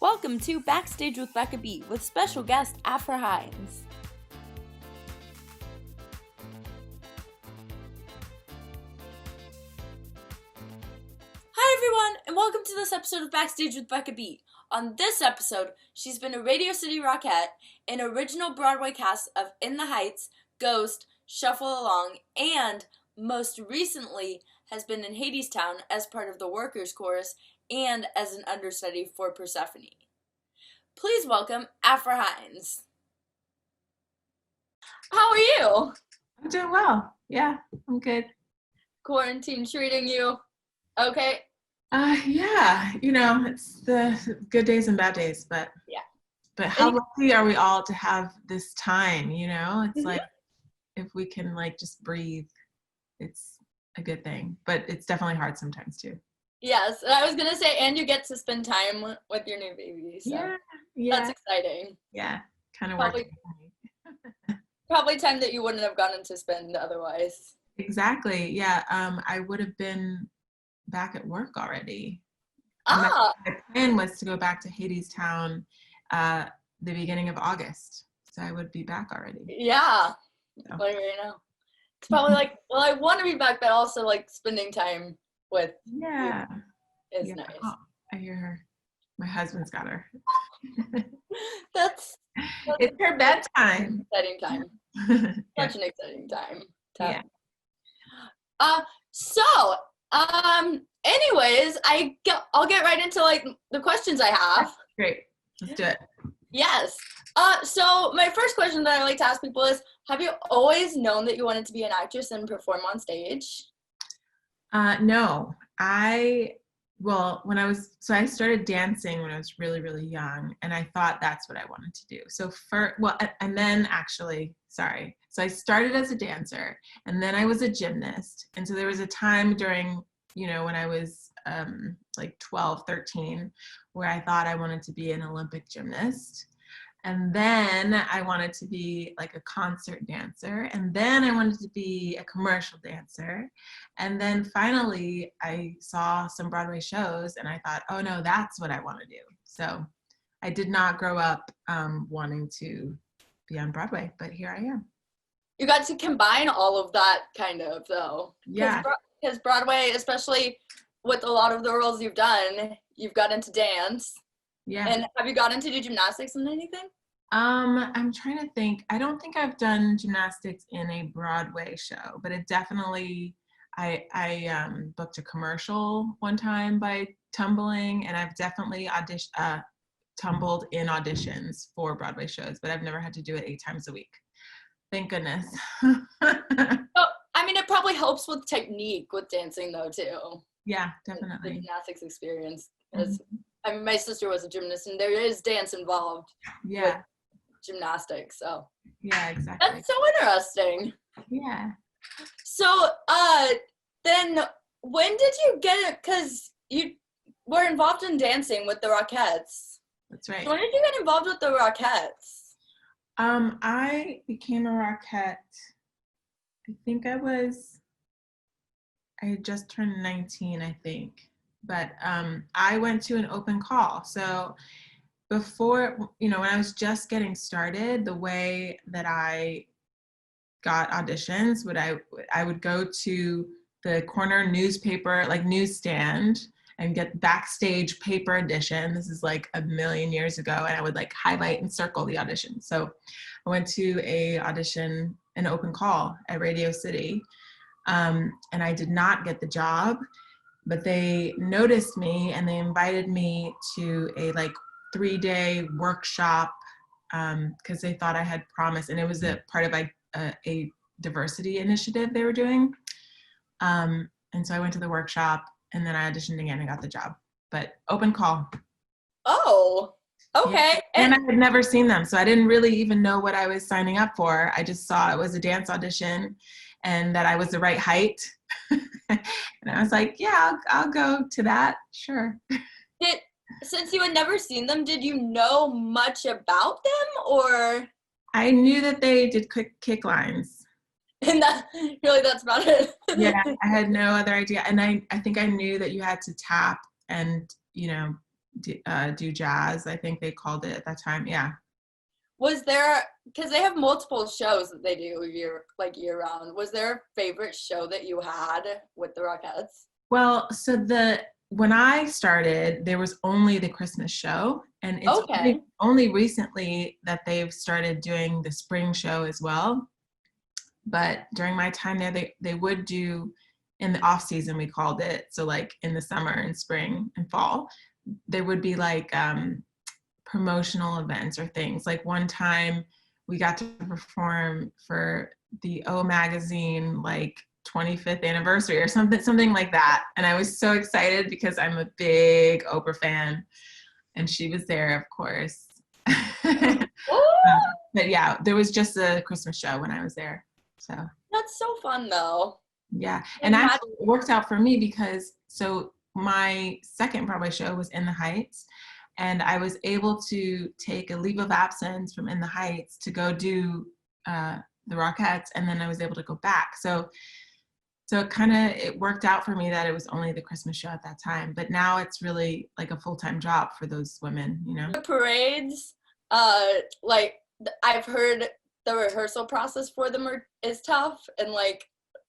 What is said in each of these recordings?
Welcome to Backstage with Becca B with special guest Afra Hines. Hi everyone, and welcome to this episode of Backstage with Becca B. On this episode, she's been a Radio City Rockette, an original Broadway cast of In the Heights, Ghost, Shuffle Along, and most recently has been in Hadestown as part of the Workers' Chorus and as an understudy for Persephone. Please welcome Afra Hines. How are you? I'm doing well. Yeah, I'm good. Quarantine treating you okay? Yeah, it's the good days and bad days, but yeah. But how lucky are we all to have this time, It's like, if we can just breathe, it's a good thing, but it's definitely hard sometimes too. Yes, I was gonna say, and you get to spend time with your new baby, so yeah. That's exciting. Yeah, kind of probably time that you wouldn't have gotten to spend otherwise. Exactly, yeah. I would have been back at work already. My plan was to go back to Hadestown the beginning of August, so I would be back already. Yeah, so. Right now. It's probably I want to be back, but also spending time with you is nice. Oh, I hear her. My husband's got her. That's it's her bedtime. Exciting time. Such an exciting time. Yeah. Anyways, I'll get right into the questions I have. Great. Let's do it. Yes. So my first question that I like to ask people is, have you always known that you wanted to be an actress and perform on stage? No. I started dancing when I was really, really young, and I thought that's what I wanted to do. So I started as a dancer, and then I was a gymnast. And so there was a time during, when I was 12, 13, where I thought I wanted to be an Olympic gymnast. And then I wanted to be a concert dancer. And then I wanted to be a commercial dancer. And then finally I saw some Broadway shows and I thought, oh no, that's what I want to do. So I did not grow up wanting to be on Broadway, but here I am. You got to combine all of that kind of, though. Yeah. Because Broadway, especially with a lot of the roles you've done, you've got into dance. Yeah. And have you got into gymnastics and anything? I'm trying to think. I don't think I've done gymnastics in a Broadway show, but it definitely, I booked a commercial one time by tumbling, and I've definitely tumbled in auditions for Broadway shows, but I've never had to do it 8 times a week. Thank goodness. It probably helps with technique with dancing though too. Yeah, definitely. The gymnastics experience. Because my sister was a gymnast, and there is dance involved. Yeah. With gymnastics, so. Yeah, exactly. That's so interesting. Yeah. So, then when did you get it? Because you were involved in dancing with the Rockettes. That's right. So when did you get involved with the Rockettes? I became a Rockette. I think I had just turned 19, I think. But I went to an open call. So before, when I was just getting started, the way that I got auditions, I would go to the corner newspaper, newsstand, and get Backstage paper edition. This is a million years ago, and I would highlight and circle the audition. So I went to an open call at Radio City, and I did not get the job, but they noticed me and they invited me to a 3-day workshop because they thought I had promise, and it was a part of a diversity initiative they were doing. And so I went to the workshop, and then I auditioned again and got the job, but open call. Oh, okay. Yeah. And I had never seen them, so I didn't really even know what I was signing up for. I just saw it was a dance audition and that I was the right height. And I was like, yeah, I'll go to that. Sure. Since you had never seen them, did you know much about them, or? I knew that they did kick lines. And that's about it. Yeah, I had no other idea. And I think I knew that you had to tap and, do jazz, I think they called it at that time. Yeah. Was there, because they have multiple shows that they do year round, was there a favorite show that you had with the Rockettes? Well, so when I started, there was only the Christmas show, and it's only recently that they've started doing the spring show as well. But during my time there, they would do, in the off season, we called it, so like in the summer and spring and fall, there would be like promotional events or things. Like one time we got to perform for the O Magazine like 25th anniversary or something like that, and I was so excited because I'm a big Oprah fan, and she was there, of course. But yeah, there was just a Christmas show when I was there. So that's so fun though. Yeah, and actually it worked out for me because so my second Broadway show was In the Heights, and I was able to take a leave of absence from In the Heights to go do the Rockettes, and then I was able to go back. So it worked out for me that it was only the Christmas show at that time, but now it's really like a full-time job for those women, you know? The parades, like I've heard the rehearsal process for them is tough, and like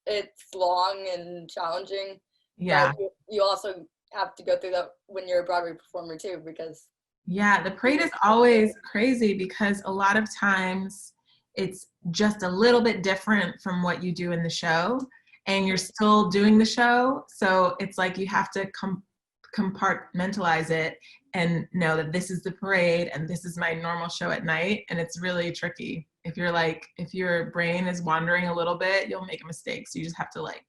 it's long and challenging. Yeah. But you also have to go through that when you're a Broadway performer too, because yeah, the parade is always crazy because a lot of times it's just a little bit different from what you do in the show, and you're still doing the show. So it's like you have to compartmentalize it and know that this is the parade and this is my normal show at night. And it's really tricky. If your brain is wandering a little bit, you'll make a mistake. So you just have to like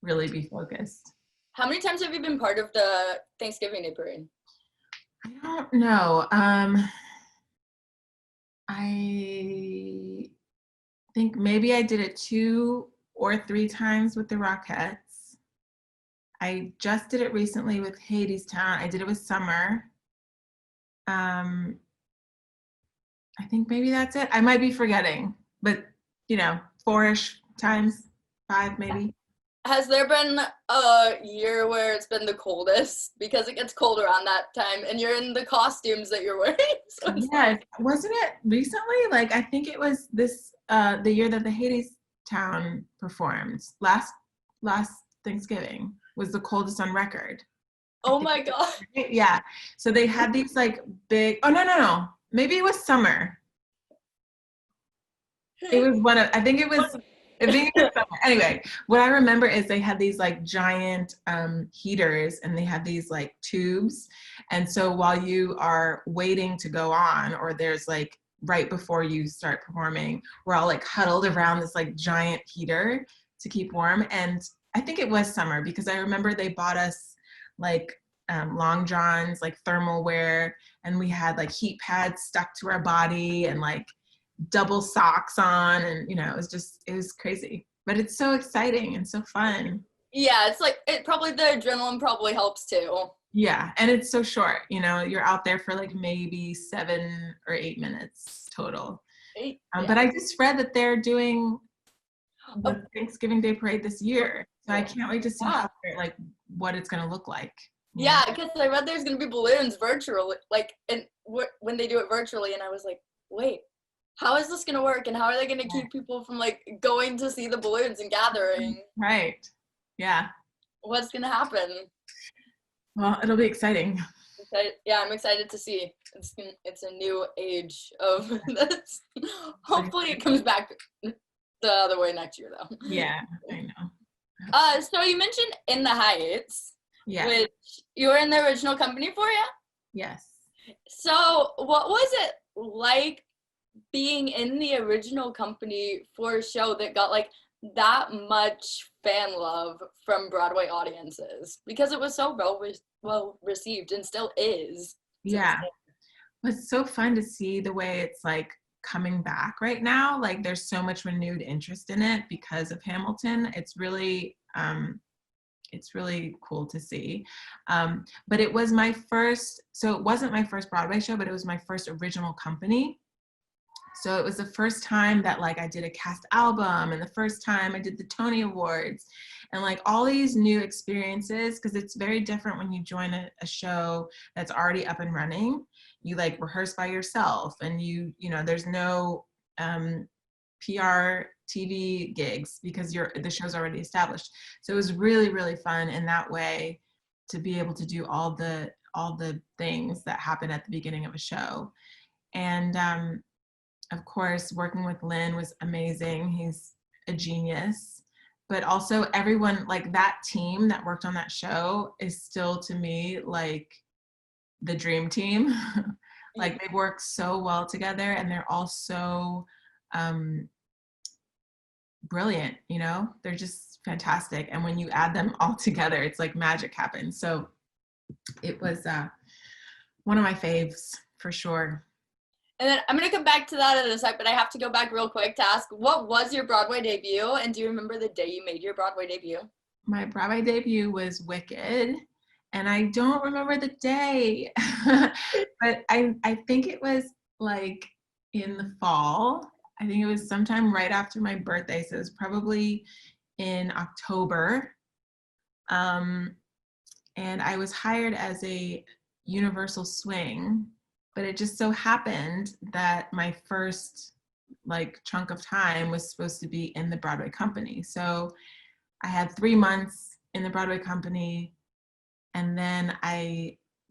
really be focused. How many times have you been part of the Thanksgiving Day parade? I don't know. I think maybe I did it 2 or 3 times with the Rockettes. I just did it recently with Hadestown. I did it with Summer. I think maybe that's it. I might be forgetting, but 4-ish times, 5 maybe. Has there been a year where it's been the coldest? Because it gets cold around that time and you're in the costumes that you're wearing. So yeah, wasn't it recently? Like, I think it was the year that the Hadestown performed. Last Thanksgiving was the coldest on record. Oh my God. Yeah. So they had these like big, no. Maybe it was Summer. It was I think it was Summer. Anyway, what I remember is they had these like giant heaters, and they had these like tubes. And so while you are waiting to go on, or there's like right before you start performing, we're all like huddled around this like giant heater to keep warm. And I think it was Summer because I remember they bought us like long johns, like thermal wear, and we had like heat pads stuck to our body and like double socks on, and it was crazy, but it's so exciting and so fun. Yeah, it's like the adrenaline probably helps too. Yeah, and it's so short, you're out there for like maybe 7 or 8 minutes total. But I just read that they're doing the Thanksgiving Day parade this year, so I can't wait to see what it's gonna look like. Yeah, because I read there's gonna be balloons virtually, when they do it virtually, and I was like, wait, how is this gonna work, and how are they gonna keep people from like going to see the balloons and gathering? Right. Yeah. What's gonna happen? Well, it'll be exciting. Yeah, I'm excited to see. It's a new age of this. Hopefully it comes back the other way next year though. Yeah, I know. So you mentioned In the Heights. Yeah. Which you were in the original company for, yeah? Yes. So what was it like being in the original company for a show that got like that much fan love from Broadway audiences? Because it was so well received and still is. Yeah. It's so fun to see the way it's like coming back right now. Like there's so much renewed interest in it because of Hamilton. It's really cool to see. But it was so it wasn't my first Broadway show, but it was my first original company. So it was the first time that like I did a cast album, and the first time I did the Tony Awards. and like all these new experiences, because it's very different when you join a show that's already up and running. You like rehearse by yourself, and you know, there's no PR TV gigs because the show's already established. So it was really, really fun in that way to be able to do all the things that happen at the beginning of a show. And of course, working with Lin was amazing. He's a genius. But also everyone, like that team that worked on that show is still to me like the dream team. Like they work so well together, and they're all so brilliant, you know? They're just fantastic. And when you add them all together, it's like magic happens. So it was one of my faves for sure. And then I'm going to come back to that in a sec, but I have to go back real quick to ask, what was your Broadway debut? And do you remember the day you made your Broadway debut? My Broadway debut was Wicked, and I don't remember the day, but I think it was like in the fall. I think it was sometime right after my birthday, so it was probably in October. And I was hired as a Universal Swing, but it just so happened that my first like chunk of time was supposed to be in the Broadway Company. So I had 3 months in the Broadway Company, and then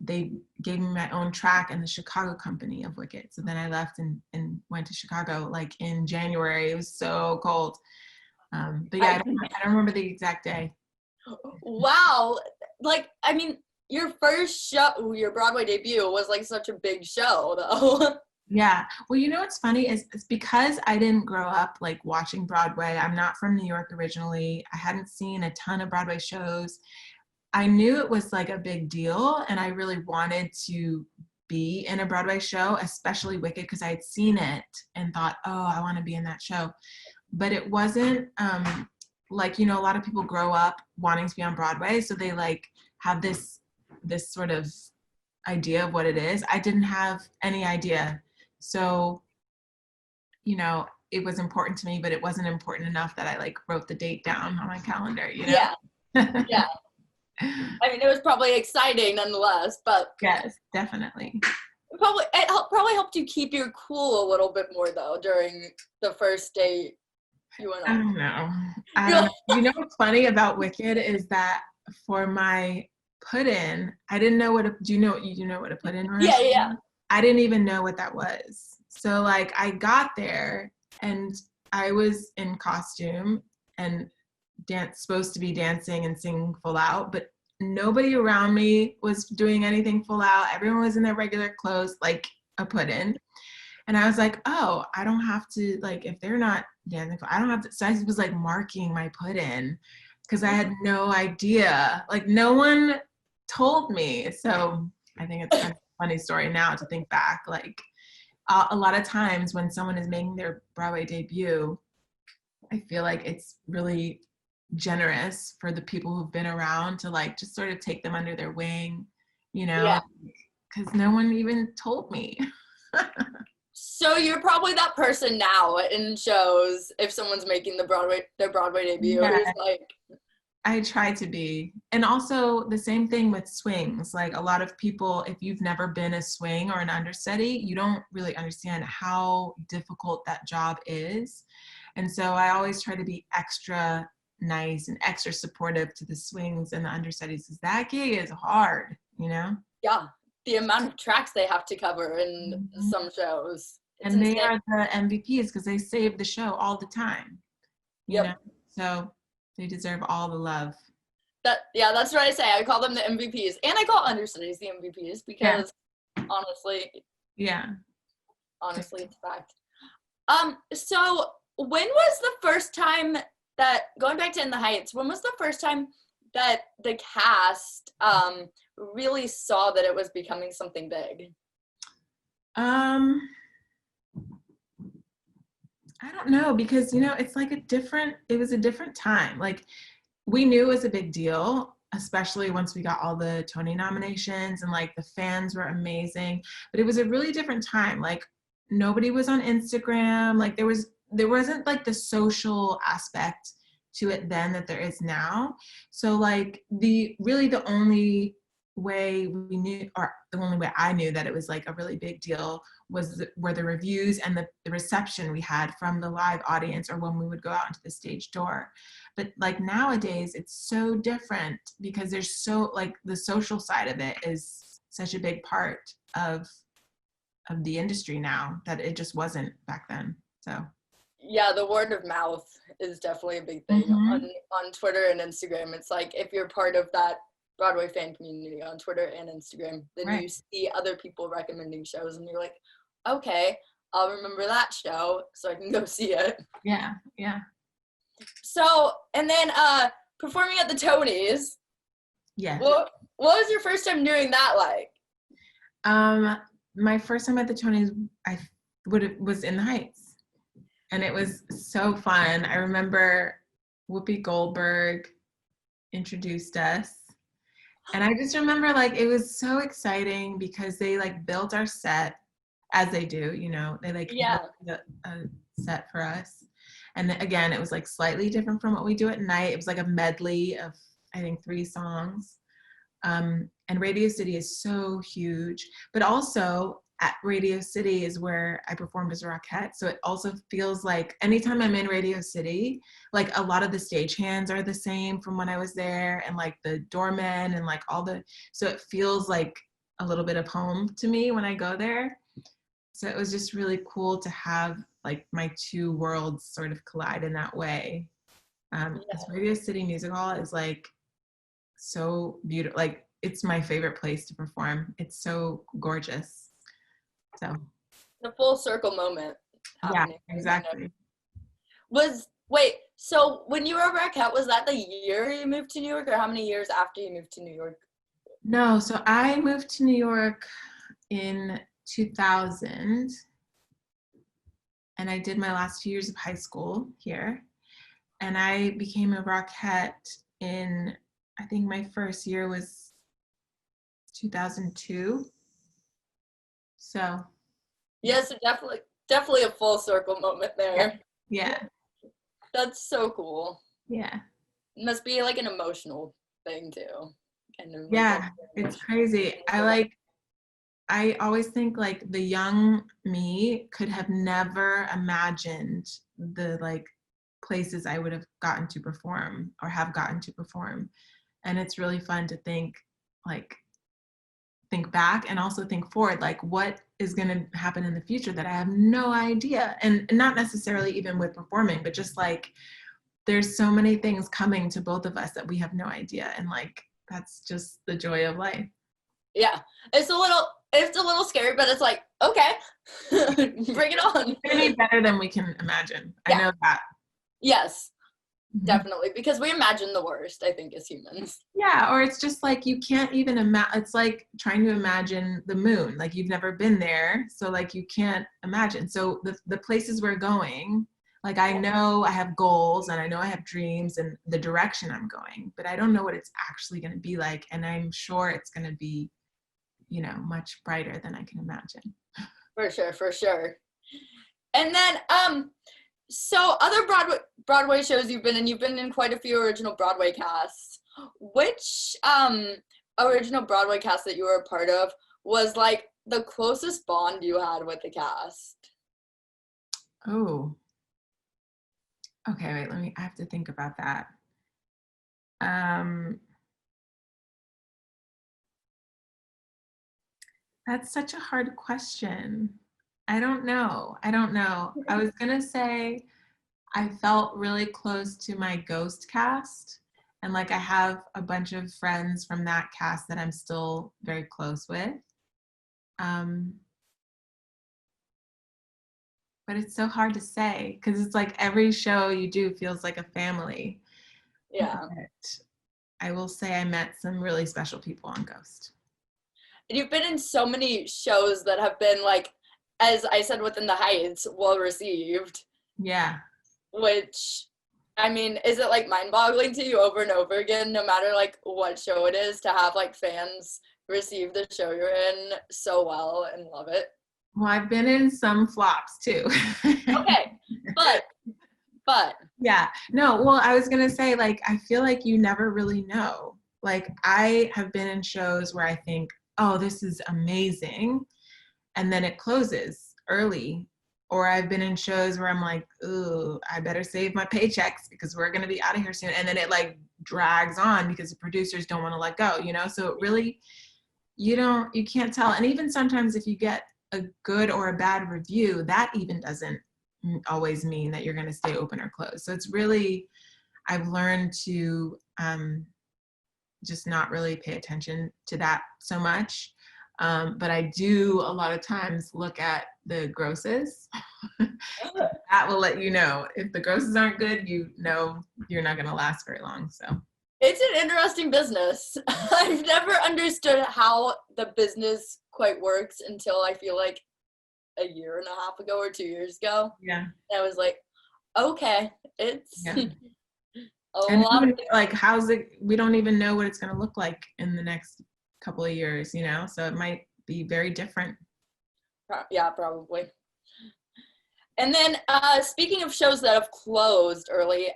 they gave me my own track in the Chicago company of Wicked. So then I left and went to Chicago like in January. It was so cold. But yeah, I don't remember the exact day. Wow. Like, I mean, your first show, your Broadway debut was like such a big show though. Yeah. Well, you know what's funny is it's because I didn't grow up like watching Broadway. I'm not from New York originally. I hadn't seen a ton of Broadway shows. I knew it was like a big deal, and I really wanted to be in a Broadway show, especially Wicked, because I had seen it and thought, oh, I want to be in that show. But it wasn't like, you know, a lot of people grow up wanting to be on Broadway, so they like have this sort of idea of what it is. I didn't have any idea. So, you know, it was important to me, but it wasn't important enough that I like wrote the date down on my calendar, you know? Yeah. Yeah. I mean, it was probably exciting nonetheless, but yes, definitely. It probably helped you keep your cool a little bit more though during the first date you went on. I don't know. You know what's funny about Wicked is that for my put-in, I didn't know what do you know what a put-in was? Yeah. I didn't even know what that was. So like I got there and I was in costume and supposed to be dancing and singing full out, but nobody around me was doing anything full out. Everyone was in their regular clothes, like a put-in. And I was like, oh, I don't have to, like, if they're not dancing, I don't have to. So I was like marking my put-in because I had no idea. Like no one told me. So I think it's kind of a funny story now to think back. Like a lot of times when someone is making their Broadway debut, I feel like it's really generous for the people who've been around to like just sort of take them under their wing, you know, because no one even told me. So you're probably that person now in shows if someone's making their Broadway debut. Yeah. Who's like, I try to be. And also the same thing with swings. Like a lot of people, if you've never been a swing or an understudy, you don't really understand how difficult that job is. And so I always try to be extra nice and extra supportive to the swings and the understudies, because that gig is hard, you know? Yeah, the amount of tracks they have to cover in some shows. And they are the MVPs because they save the show all the time, you know? So they deserve all the love. That's what I say. I call them the MVPs, and I call understudies the MVPs because honestly, it's fact. So when was the first time that, going back to In the Heights, when was the first time that the cast really saw that it was becoming something big? I don't know, because, you know, it's like it was a different time. Like we knew it was a big deal, especially once we got all the Tony nominations, and like the fans were amazing, but it was a really different time. Like nobody was on Instagram. Like there wasn't like the social aspect to it then that there is now. So like the only way we knew, or the only way I knew that it was like a really big deal were the reviews and the reception we had from the live audience, or when we would go out into the stage door. But like nowadays it's so different, because there's so like the social side of it is such a big part of the industry now that it just wasn't back then. So yeah, the word of mouth is definitely a big thing on Twitter and Instagram. It's like if you're part of that Broadway fan community on Twitter and Instagram, then you see other people recommending shows and you're like, okay, I'll remember that show so I can go see it. Yeah. So, and then performing at the Tonys. Yeah. What was your first time doing that like? My first time at the Tonys, was in the Heights, and it was so fun. I remember Whoopi Goldberg introduced us, and I just remember like it was so exciting because they like built our set, as they do, you know, they like built a set for us. And again, it was like slightly different from what we do at night. It was like a medley of, I think, 3 songs. And Radio City is so huge, but also at Radio City is where I performed as a Rockette. So it also feels like anytime I'm in Radio City, like a lot of the stagehands are the same from when I was there, and like the doormen and like so it feels like a little bit of home to me when I go there. So it was just really cool to have like my 2 worlds sort of collide in that way. Because Radio City Music Hall is like so beautiful. Like it's my favorite place to perform. It's so gorgeous. So the full circle moment happening. Yeah, exactly. So when you were a Rockette, was that the year you moved to New York, or how many years after you moved to New York? No, so I moved to New York in 2000, and I did my last 2 years of high school here, and I became a Rockette in, I think my first year was 2002. So yes, definitely a full circle moment there. Yeah. That's so cool. Yeah. It must be like an emotional thing too. Kind of. Yeah, it's crazy. I always think like the young me could have never imagined the like places I would have gotten to perform or have gotten to perform. And it's really fun to think back and also think forward, like what is going to happen in the future that I have no idea. And not necessarily even with performing, but just like there's so many things coming to both of us that we have no idea. And like, that's just the joy of life. Yeah. It's a little scary, but it's like, okay, bring it on. It's going to be better than we can imagine. I know that. Yes. Definitely, because we imagine the worst, I think, as humans. Yeah, or it's just like you can't even imagine. It's like trying to imagine the moon. Like you've never been there, so like you can't imagine. So the places we're going, like I know I have goals and I know I have dreams and the direction I'm going, but I don't know what it's actually going to be like. And I'm sure it's going to be, you know, much brighter than I can imagine. For sure. And then, so other Broadway shows you've been in quite a few original Broadway casts. Which original Broadway cast that you were a part of was like the closest bond you had with the cast? Oh. Okay, wait, I have to think about that. That's such a hard question. I don't know. I was gonna say I felt really close to my Ghost cast, and like I have a bunch of friends from that cast that I'm still very close with. But it's so hard to say because it's like every show you do feels like a family. Yeah. But I will say I met some really special people on Ghost. And you've been in so many shows that have been like, as I said, within the Heights, well received. Yeah. Which, I mean, is it like mind-boggling to you over and over again, no matter like what show it is, to have like fans receive the show you're in so well and love it? Well, I've been in some flops too. Okay, but But yeah, no, well, I was gonna say, like, I feel like you never really know. Like, I have been in shows where I think, oh, this is amazing, and then it closes early. Or I've been in shows where I'm like, ooh, I better save my paychecks because we're gonna be out of here soon. And then it like drags on because the producers don't want to let go, you know? So it really, you can't tell. And even sometimes if you get a good or a bad review, that even doesn't always mean that you're gonna stay open or closed. So it's really, I've learned to just not really pay attention to that so much. But I do a lot of times look at the grosses. That will let you know. If the grosses aren't good, you know you're not going to last very long. So it's an interesting business. I've never understood how the business quite works until I feel like a year and a half ago or 2 years ago. yeah. I was like, okay, it's Yeah. a And lot of like, how's it? We don't even know what it's going to look like in the next couple of years, you know? So it might be very different. yeah, probably. And then speaking of shows that have closed early,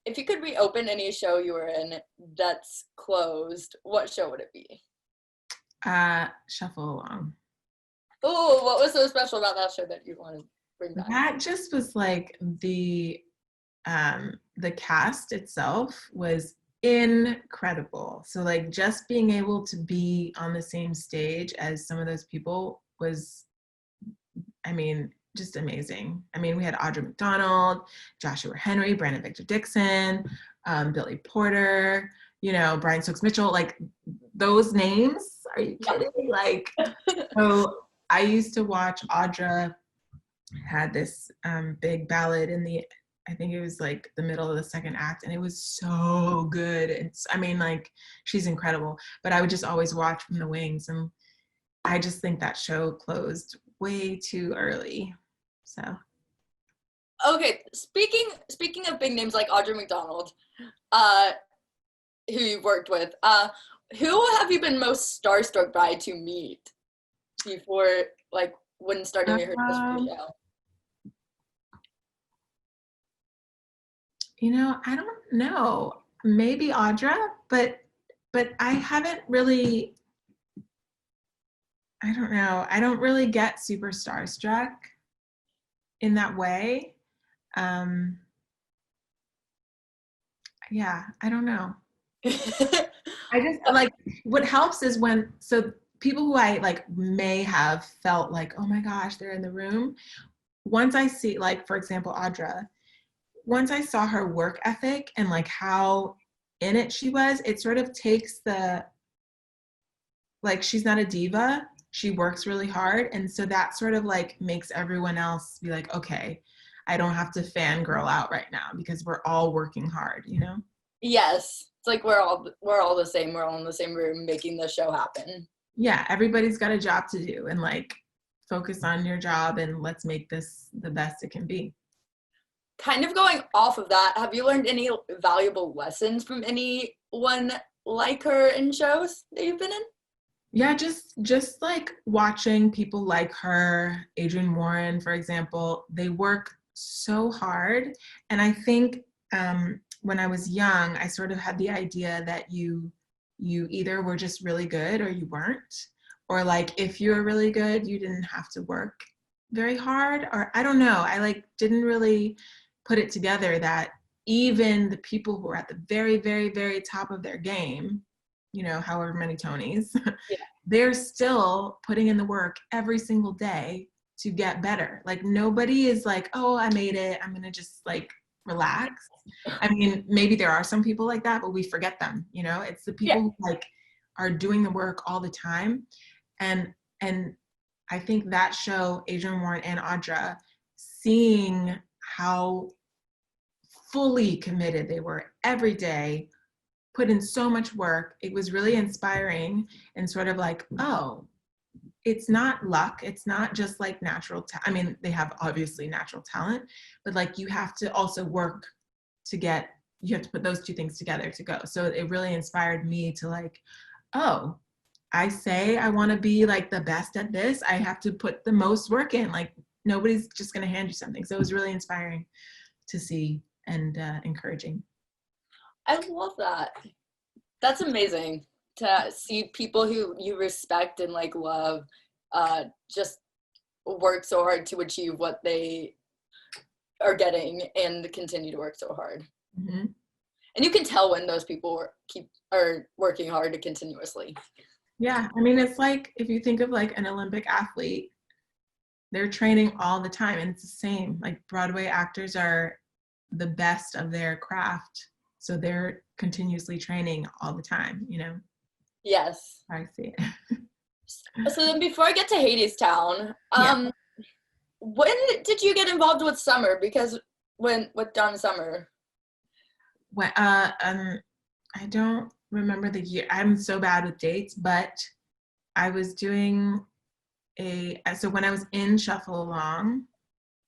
if you could reopen any show you were in that's closed, what show would it be? Shuffle Along. Oh, what was so special about that show that you want to bring back? That just was like the cast itself was incredible. So like just being able to be on the same stage as some of those people was, I mean, just amazing. I mean, we had Audra McDonald, Joshua Henry, Brandon Victor Dixon, Billy Porter, you know, Brian Stokes Mitchell, like those names. Are you kidding me? Like, so I used to watch Audra had this big ballad in the, I think it was like the middle of the second act, and it was so good. It's, I mean, like, she's incredible, but I would just always watch from the wings, and I just think that show closed way too early. So Okay, speaking of big names like Audra McDonald, who you've worked with, who have you been most starstruck by to meet before, like, when starting to rehearse for the show? You know, I don't know. Maybe Audra, but I haven't really. I don't know. I don't really get super starstruck in that way. Yeah, I don't know. I just like, what helps is when, so people who I like may have felt like, oh my gosh, they're in the room. Once I see, like, for example, Audra, once I saw her work ethic and like how in it she was, it sort of takes the, like, she's not a diva. She works really hard. And so that sort of like makes everyone else be like, okay, I don't have to fangirl out right now because we're all working hard, you know? Yes. It's like we're all the same. We're all in the same room making the show happen. Yeah, everybody's got a job to do, and like focus on your job and let's make this the best it can be. Kind of going off of that, have you learned any valuable lessons from anyone like her in shows that you've been in? Yeah, just like watching people like her, Adrienne Warren, for example, they work so hard. And I think when I was young, I sort of had the idea that you either were just really good or you weren't. Or like if you were really good, you didn't have to work very hard. Or I don't know, I like didn't really put it together that even the people who are at the very, very, very top of their game, you know, however many Tonys, Yeah. they're still putting in the work every single day to get better. Like nobody is like, oh, I made it, I'm gonna just like relax. I mean, maybe there are some people like that, but we forget them, you know? It's the people who like are doing the work all the time. And I think that show, Adrienne Warren and Audra, seeing how fully committed they were every day, put in so much work, it was really inspiring and sort of like, oh, it's not luck. It's not just like natural. I mean, they have obviously natural talent, but like you have to also work to get, you have to put those two things together to go. So it really inspired me to like, oh, I say I want to be like the best at this. I have to put the most work in. Like nobody's just going to hand you something. So it was really inspiring to see and encouraging. I love that. That's amazing to see people who you respect and like love just work so hard to achieve what they are getting and continue to work so hard. Mm-hmm. And you can tell when those people are working hard continuously. Yeah, I mean, it's like if you think of like an Olympic athlete, they're training all the time, and it's the same. Like Broadway actors are the best of their craft, so they're continuously training all the time, you know? Yes. I see it. So then before I get to Hadestown, when did you get involved with Summer? Because with Donna Summer? When, I don't remember the year. I'm so bad with dates, but I was doing so when I was in Shuffle Along,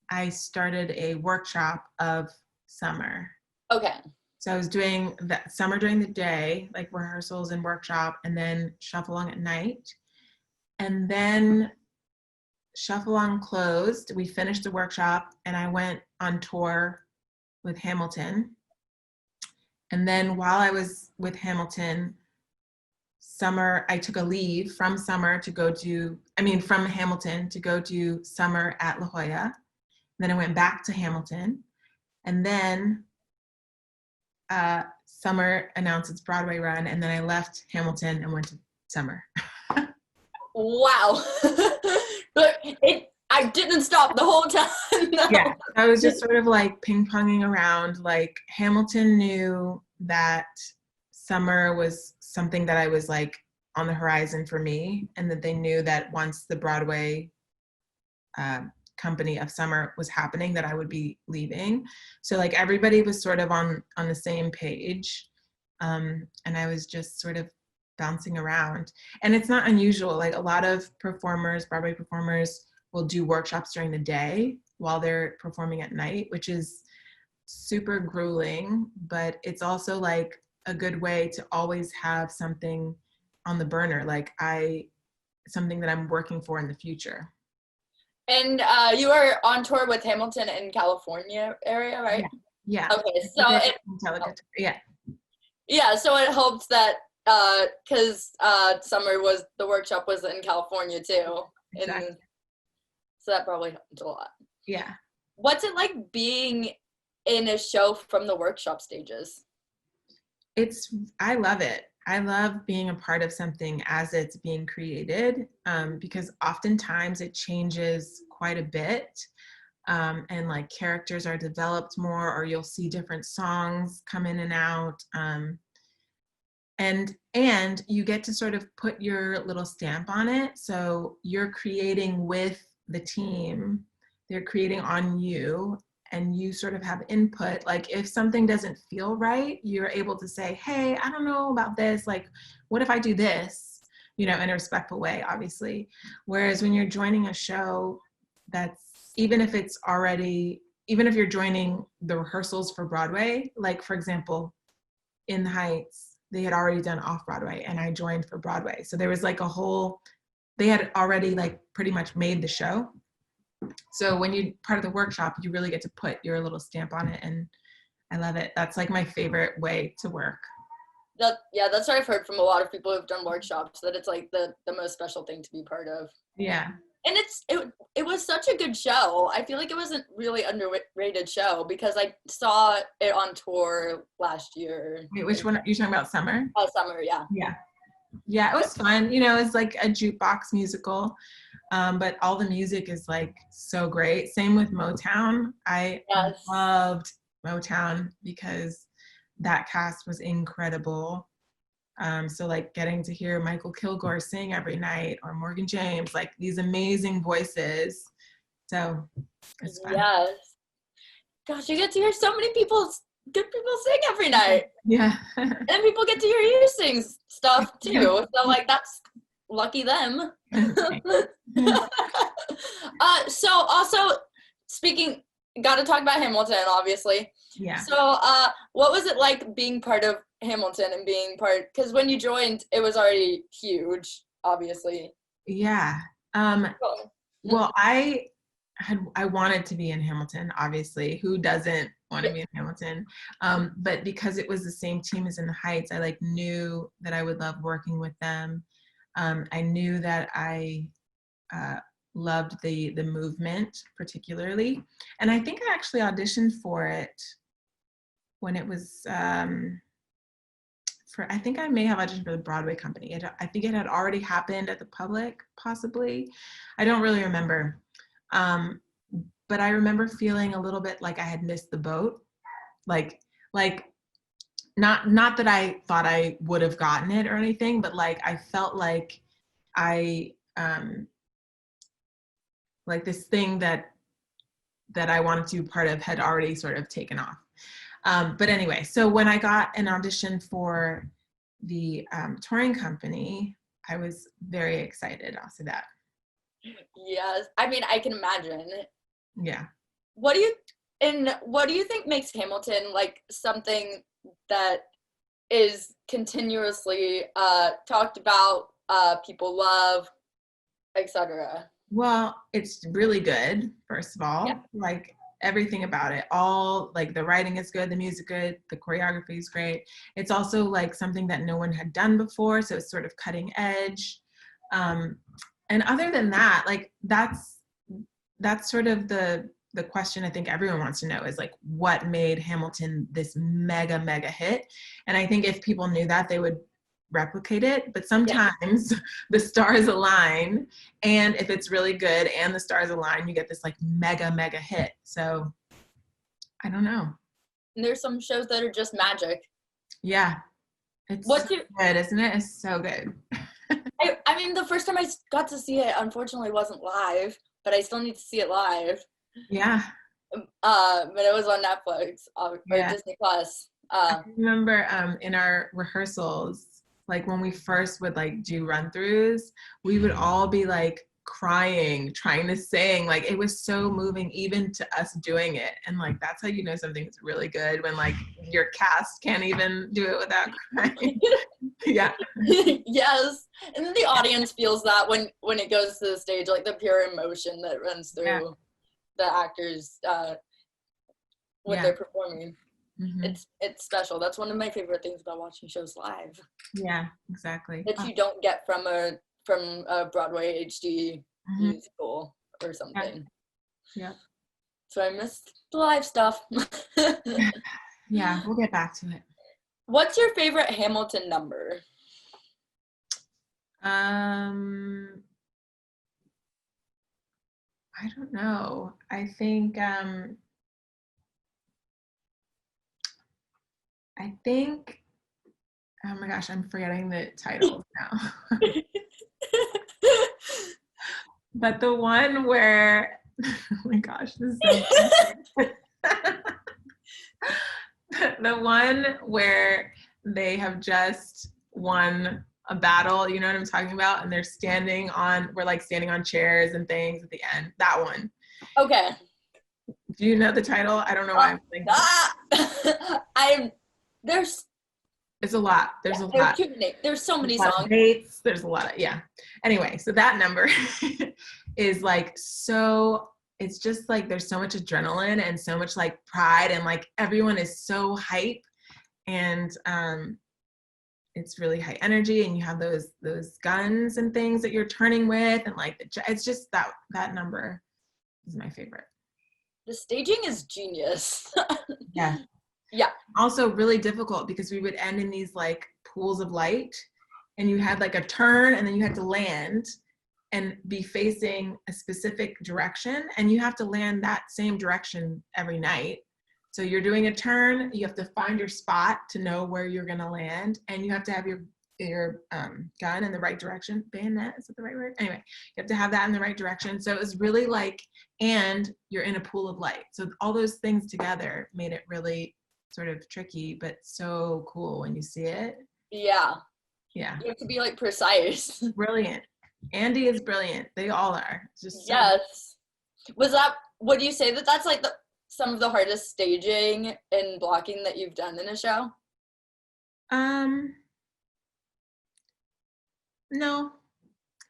I started a workshop of Summer. Okay. So I was doing that Summer during the day, like rehearsals and workshop, and then Shuffle Along at night. And then Shuffle Along closed. We finished the workshop, and I went on tour with Hamilton. And then while I was with Hamilton, Summer, I took a leave from Summer to go do, from Hamilton to go do Summer at La Jolla. Then I went back to Hamilton. And then Summer announced its Broadway run, and then I left Hamilton and went to Summer. Wow. But I didn't stop the whole time. No. Yeah, I was just sort of like ping-ponging around. Like Hamilton knew that Summer was something that I was like on the horizon for me, and that they knew that once the Broadway company of Summer was happening, that I would be leaving. So like everybody was sort of on the same page, and I was just sort of bouncing around. And it's not unusual. Like a lot of performers, Broadway performers, will do workshops during the day while they're performing at night, which is super grueling, but it's also like a good way to always have something on the burner, like something that I'm working for in the future. And you are on tour with Hamilton in California area, right? Yeah. Okay, so Angelica Tour. Yeah. Yeah, so it helped that because the workshop was in California too. Exactly. And so that probably helped a lot. Yeah. What's it like being in a show from the workshop stages? I love it. I love being a part of something as it's being created, because oftentimes it changes quite a bit, and like characters are developed more, or you'll see different songs come in and out, and you get to sort of put your little stamp on it. So you're creating with the team, they're creating on you, and you sort of have input. Like if something doesn't feel right, you're able to say, hey, I don't know about this. Like, what if I do this? In a respectful way, obviously. Whereas when you're joining a show even if you're joining the rehearsals for Broadway, like for example, in the Heights, they had already done off-Broadway and I joined for Broadway. So there was like they had already like pretty much made the show. So when you're part of the workshop, you really get to put your little stamp on it, and I love it. That's like my favorite way to work. That's what I've heard from a lot of people who've done workshops, that it's like the most special thing to be part of. Yeah. And it was such a good show. I feel like it was a really underrated show because I saw it on tour last year. Wait, which one are you talking about? Summer? Summer, yeah. Yeah, it was fun. It's like a jukebox musical. But all the music is like so great. Same with Motown. I loved Motown because that cast was incredible. So like getting to hear Michael Kilgore sing every night, or Morgan James, like these amazing voices. So it's fun. Yes. Gosh, you get to hear so many good people sing every night. Yeah. And people get to hear you sing stuff too. Yeah. So like that's lucky them. So also gotta talk about Hamilton, obviously. Yeah. So what was it like being part of Hamilton and because when you joined, it was already huge, obviously. Yeah. Well, I wanted to be in Hamilton, obviously. Who doesn't want to be in Hamilton. But because it was the same team as in the Heights, I like knew that I would love working with them. I knew that I loved the movement particularly. And I think I actually auditioned for it when it was, I think I may have auditioned for the Broadway Company. I think it had already happened at the Public, possibly. I don't really remember. But I remember feeling a little bit like I had missed the boat. Like not that I thought I would have gotten it or anything, but like I felt like I like this thing that I wanted to be part of had already sort of taken off. But anyway, so when I got an audition for the touring company, I was very excited. I'll say that. Yes, I mean, I can imagine. Yeah. What do you think makes Hamilton like something that is continuously talked about, people love, etc.? Well, it's really good, first of all. Yeah. Like everything about it, all like the writing is good, the music good, the choreography is great. It's also like something that no one had done before, so it's sort of cutting edge. And other than that, like that's sort of the question I think everyone wants to know is like what made Hamilton this mega hit. And I think if people knew that, they would replicate it, but sometimes the stars align, and if it's really good and the stars align, you get this like mega hit. So I don't know. And there's some shows that are just magic. Yeah, it's good, isn't it? It's so good. I mean, the first time I got to see it, unfortunately, wasn't live, but I still need to see it live. Yeah. But it was on Netflix or Disney Plus. I remember in our rehearsals, like when we first would like do run-throughs, we would all be like crying, trying to sing. Like it was so moving even to us doing it. And like that's how you know something's really good, when like your cast can't even do it without crying. Yeah. Yes. And then the audience feels that when it goes to the stage, like the pure emotion that runs through the actors when they're performing. Mm-hmm. It's special. That's one of my favorite things about watching shows live. Yeah, exactly. That you don't get from a Broadway HD musical or something. Yeah. So I missed the live stuff. Yeah, we'll get back to it. What's your favorite Hamilton number? I don't know. I think oh my gosh, I'm forgetting the titles now. But the one where, oh my gosh, this is so the one where they have just won a battle, you know what I'm talking about? And they're we're standing on chairs and things at the end. That one. Okay. Do you know the title? I don't know why I'm thinking. It's a lot. There's a lot. There's so many songs. There's a lot of, Anyway, so that number is like so, it's just like there's so much adrenaline and so much like pride, and like everyone is so hype, and it's really high energy, and you have those guns and things that you're turning with, and like it's just that number is my favorite. The staging is genius. Yeah. Yeah. Also really difficult because we would end in these like pools of light, and you had like a turn, and then you had to land and be facing a specific direction, and you have to land that same direction every night. So you're doing a turn, you have to find your spot to know where you're going to land, and you have to have your gun in the right direction. Bayonet, is that the right word? Anyway, you have to have that in the right direction. So it was really like, and you're in a pool of light. So all those things together made it really sort of tricky, but so cool when you see it. Yeah. Yeah. You have to be like precise. Brilliant. Andy is brilliant. They all are. Just so yes. Would you say that that's like some of the hardest staging and blocking that you've done in a show? No.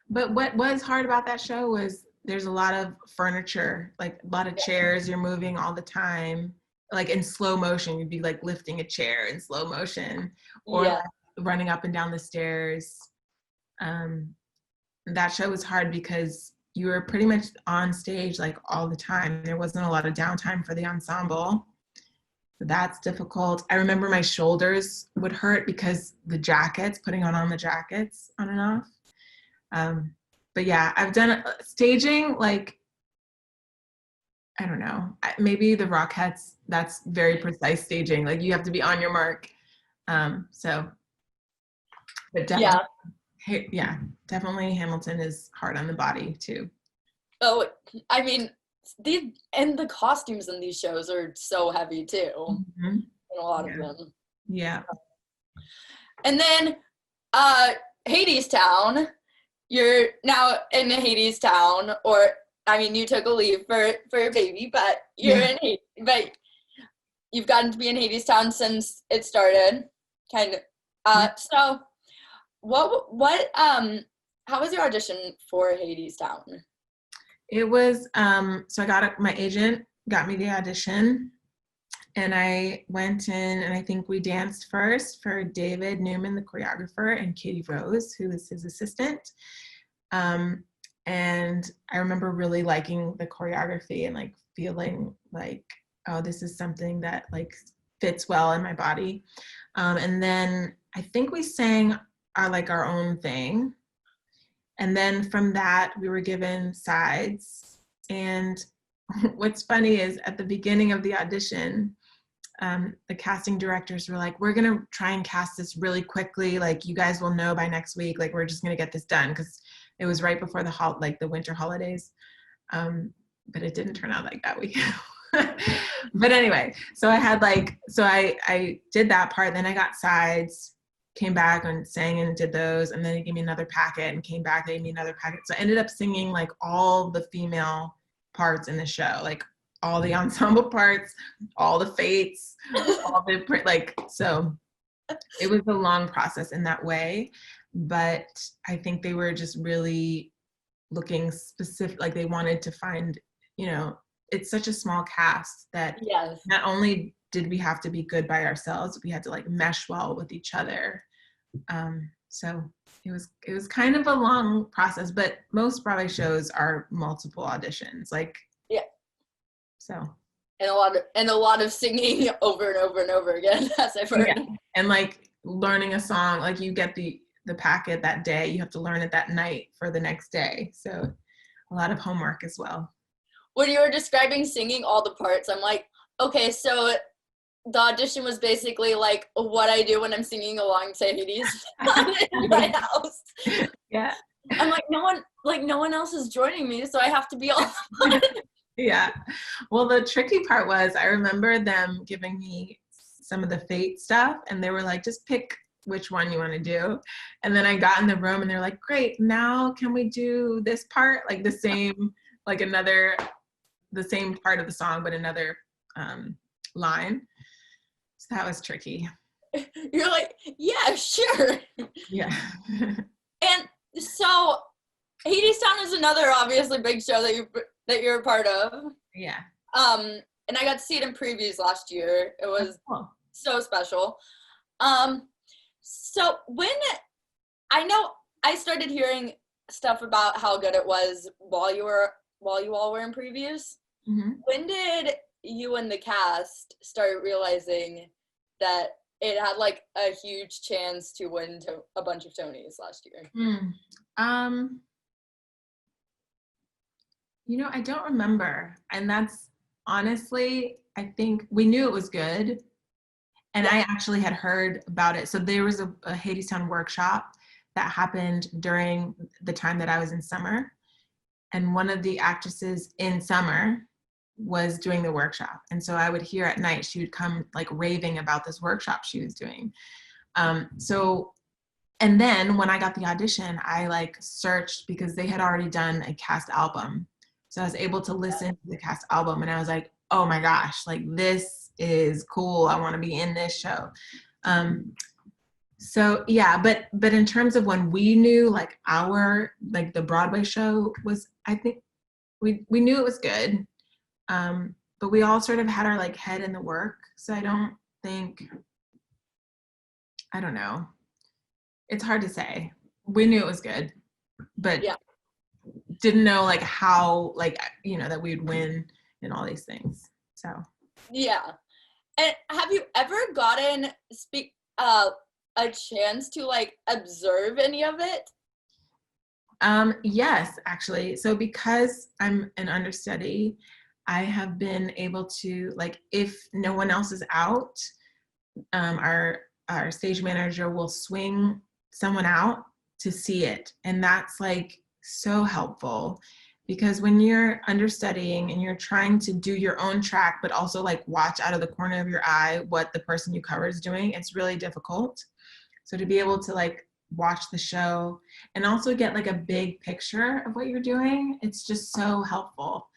But what was hard about that show was there's a lot of furniture, like a lot of chairs you're moving all the time. like in slow motion, you'd be like lifting a chair in slow motion, or like running up and down the stairs. That show was hard because you were pretty much on stage like all the time. There wasn't a lot of downtime for the ensemble. So that's difficult. I remember my shoulders would hurt because the jackets, putting on the jackets on and off. But yeah, I've done staging, like, I don't know, maybe the Rockettes, that's very precise staging. Like you have to be on your mark. So, but definitely, yeah, definitely Hamilton is hard on the body too. Oh, I mean, the costumes in these shows are so heavy too. Mm-hmm. In a lot of them. Yeah. And then Hadestown, you're now in Hadestown, or I mean, you took a leave for your baby, but you're but you've gotten to be in Hadestown since it started, kind of. So, how was your audition for Hadestown? It was so my agent got me the audition, and I went in, and I think we danced first for David Newman, the choreographer, and Katie Rose, who was his assistant. And I remember really liking the choreography and like feeling like, oh, this is something that like fits well in my body. And then I think we sang our own thing. And then from that, we were given sides. And what's funny is at the beginning of the audition, the casting directors were like, we're going to try and cast this really quickly. Like, you guys will know by next week. Like, we're just going to get this done, because it was right before the winter holidays. But it didn't turn out like that week. But anyway, so I did that part. Then I got sides, came back and sang and did those. And then they gave me another packet and came back, they gave me another packet. So I ended up singing like all the female parts in the show, like all the ensemble parts, all the fates, all the so it was a long process in that way. But I think they were just really looking specific, like they wanted to find, it's such a small cast that not only did we have to be good by ourselves, we had to like mesh well with each other. So it was kind of a long process, but most Broadway shows are multiple auditions, so. And a lot of singing over and over and over again, as I've heard. Yeah. And like learning a song, like you get the packet that day, you have to learn it that night for the next day. So a lot of homework as well. When you were describing singing all the parts, I'm like, okay, so the audition was basically like what I do when I'm singing along to Hades in my house. Yeah. I'm like, no one else is joining me, so I have to be all Yeah. Well, the tricky part was, I remember them giving me some of the fate stuff, and they were like, just pick which one you want to do. And then I got in the room and they're like, great, now can we do this part? Like the same, like the same part of the song, but another line. So that was tricky. You're like, yeah, sure. Yeah. And so Hadestown is another obviously big show that you're a part of. Yeah. And I got to see it in previews last year. It was so special. So when I know I started hearing stuff about how good it was while you all were in previews. Mm-hmm. When did you and the cast start realizing that it had like a huge chance to win a bunch of Tonys last year? I don't remember. And that's honestly, I think we knew it was good. And I actually had heard about it. So there was a Hadestown workshop that happened during the time that I was in summer. And one of the actresses in summer was doing the workshop. And so I would hear at night, she would come like raving about this workshop she was doing. And then when I got the audition, I like searched, because they had already done a cast album. So I was able to listen to the cast album, and I was like, oh my gosh, like this is cool. I want to be in this show. So yeah, but in terms of when we knew like the Broadway show was, I think we knew it was good. but we all sort of had our like head in the work. So I don't know. It's hard to say. We knew it was good, but didn't know like how, like, you know, that we'd win and all these things. So. Yeah. And have you ever gotten a chance to like observe any of it? Yes, actually. So because I'm an understudy, I have been able to, like, if no one else is out, our stage manager will swing someone out to see it. And that's like so helpful, because when you're understudying and you're trying to do your own track, but also like watch out of the corner of your eye what the person you cover is doing, it's really difficult. So to be able to like watch the show and also get like a big picture of what you're doing, it's just so helpful.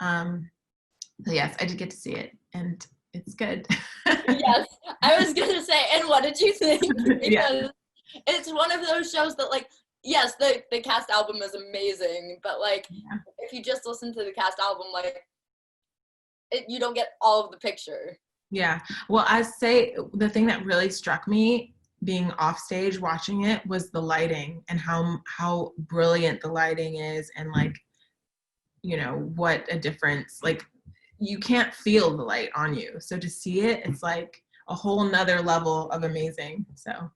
So yes, I did get to see it, and it's good. Yes, I was gonna say, and what did you think? Because Yeah. it's one of those shows that, like, yes, the cast album is amazing, but like, if you just listen to the cast album, like, you don't get all of the picture. Yeah. Well, I say the thing that really struck me being off stage watching it was the lighting, and how brilliant the lighting is, and like, you know, what a difference. Like, you can't feel the light on you. So to see it, it's like a whole nother level of amazing. So.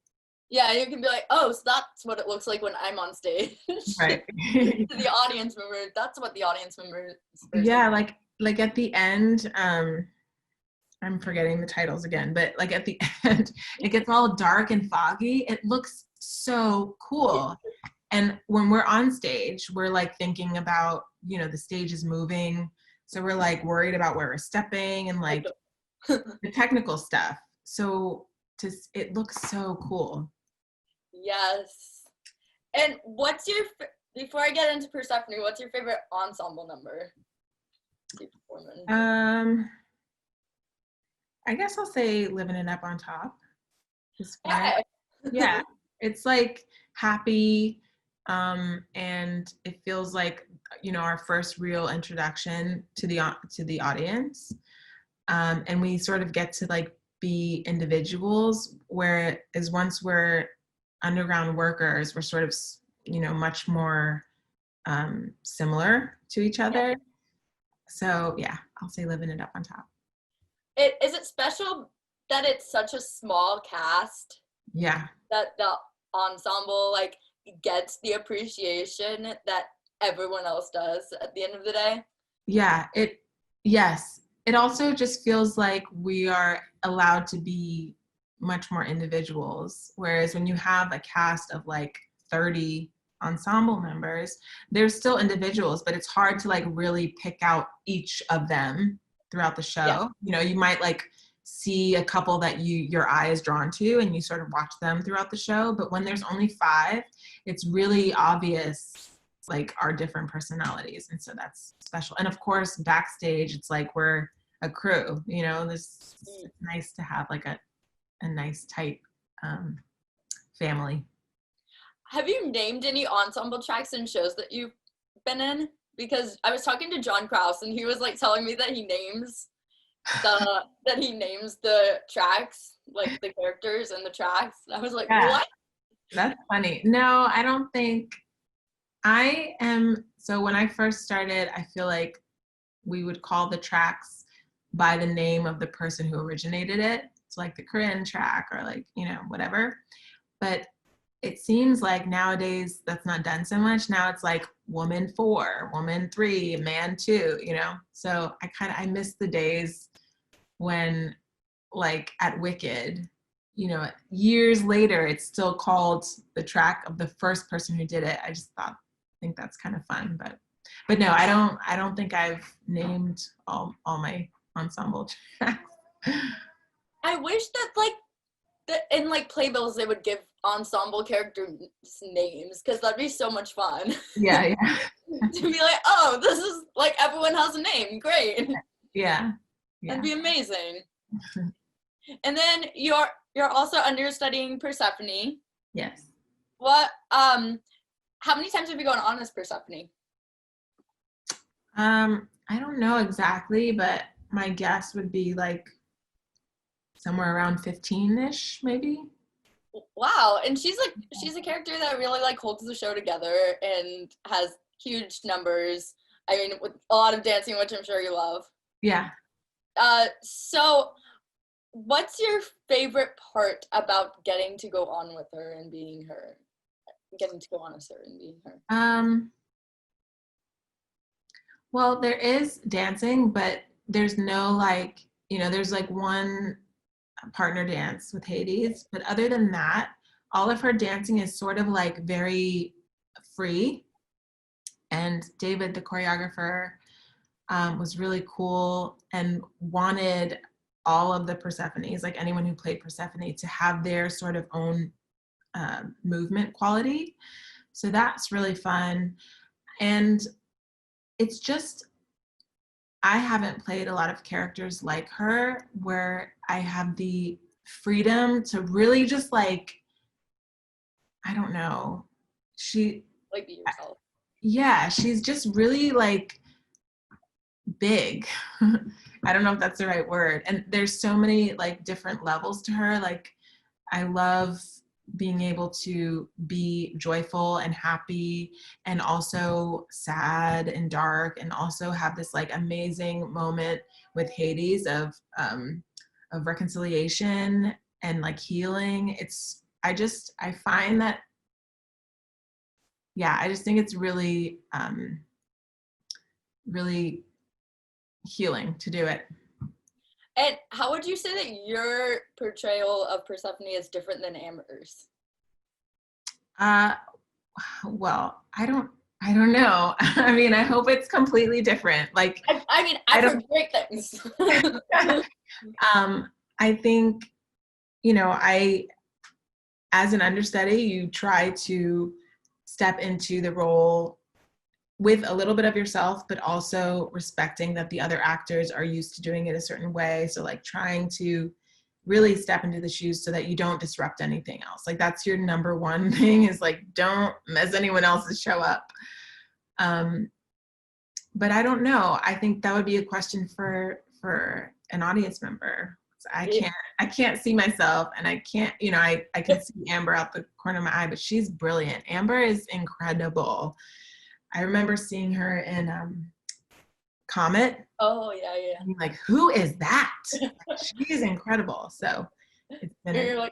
Yeah, you can be like, oh, so that's what it looks like when I'm on stage. Right. To the audience member, that's what the audience member is. Yeah, like at the end, I'm forgetting the titles again, but like at the end, it gets all dark and foggy. It looks so cool. And when we're on stage, we're like thinking about, you know, the stage is moving. So we're like worried about where we're stepping and like the technical stuff. So it looks so cool. Yes. And what's your, before I get into Persephone, what's your favorite ensemble number? I guess I'll say Living It Up on Top. It's fun. Okay. Yeah, it's like happy, and it feels like, you know, our first real introduction to the audience, and we sort of get to like be individuals, whereas once we're underground workers, we're sort of, you know, much more similar to each other. So yeah, I'll say Living It Up on Top. Is it special that it's such a small cast? Yeah. That the ensemble like gets the appreciation that everyone else does at the end of the day? Yeah, yes. It also just feels like we are allowed to be much more individuals. Whereas when you have a cast of like 30 ensemble members, they're still individuals, but it's hard to like really pick out each of them throughout the show. Yeah. You know, you might like see a couple that your eye is drawn to and you sort of watch them throughout the show. But when there's only 5, it's really obvious like our different personalities. And so that's special. And of course, backstage, it's like we're a crew, you know, it's nice to have like a nice tight family. Have you named any ensemble tracks in shows that you've been in? Because I was talking to John Krause and he was like telling me that he names the tracks, like the characters and the tracks. I was like, what? That's funny. No, I don't think I am. So when I first started, I feel like we would call the tracks by the name of the person who originated it. It's like the Corinne track or like, you know, whatever. But it seems like nowadays that's not done so much. Now it's like woman 4, woman 3, man 2, you know? So I miss the days when like at Wicked, you know, years later, it's still called the track of the first person who did it. I think that's kind of fun, but no, I don't think I've named all my ensemble tracks. I wish that like in like playbills they would give ensemble characters names, because that'd be so much fun. Yeah. To be like, oh, this is like everyone has a name. Great. Yeah. That'd be amazing. And then you're also understudying Persephone. Yes. What how many times have you gone on as Persephone? I don't know exactly, but my guess would be like somewhere around 15-ish, maybe. Wow, and she's a character that really like holds the show together and has huge numbers. I mean, with a lot of dancing, which I'm sure you love. Yeah. So what's your favorite part about getting to go on with her and being her? Getting to go on with her and being her. Well, there is dancing, but there's no like, there's like one partner dance with Hades, but other than that, all of her dancing is sort of like very free. And David, the choreographer, was really cool and wanted all of the Persephones, like anyone who played Persephone, to have their sort of own movement quality. So that's really fun. And it's just, I haven't played a lot of characters like her where I have the freedom to really just like, I don't know, Like be yourself. Yeah, she's just really like big. I don't know if that's the right word. And there's so many like different levels to her. Like I love being able to be joyful and happy and also sad and dark, and also have this like amazing moment with Hades of reconciliation and like healing. I find that, yeah, I just think it's really really healing to do it. And how would you say that your portrayal of Persephone is different than Amber's? Well, I don't know. I mean, I hope it's completely different. Like, I mean, I've heard great things. I think, as an understudy, you try to step into the role with a little bit of yourself, but also respecting that the other actors are used to doing it a certain way. So like trying to really step into the shoes so that you don't disrupt anything else. Like that's your number one thing, is like, don't mess anyone else's show up. But I don't know. I think that would be a question for an audience member. I can't see myself, and I can't, I can see Amber out the corner of my eye, but she's brilliant. Amber is incredible. I remember seeing her in Comet. Oh yeah. I'm like, who is that? She's incredible. So it's been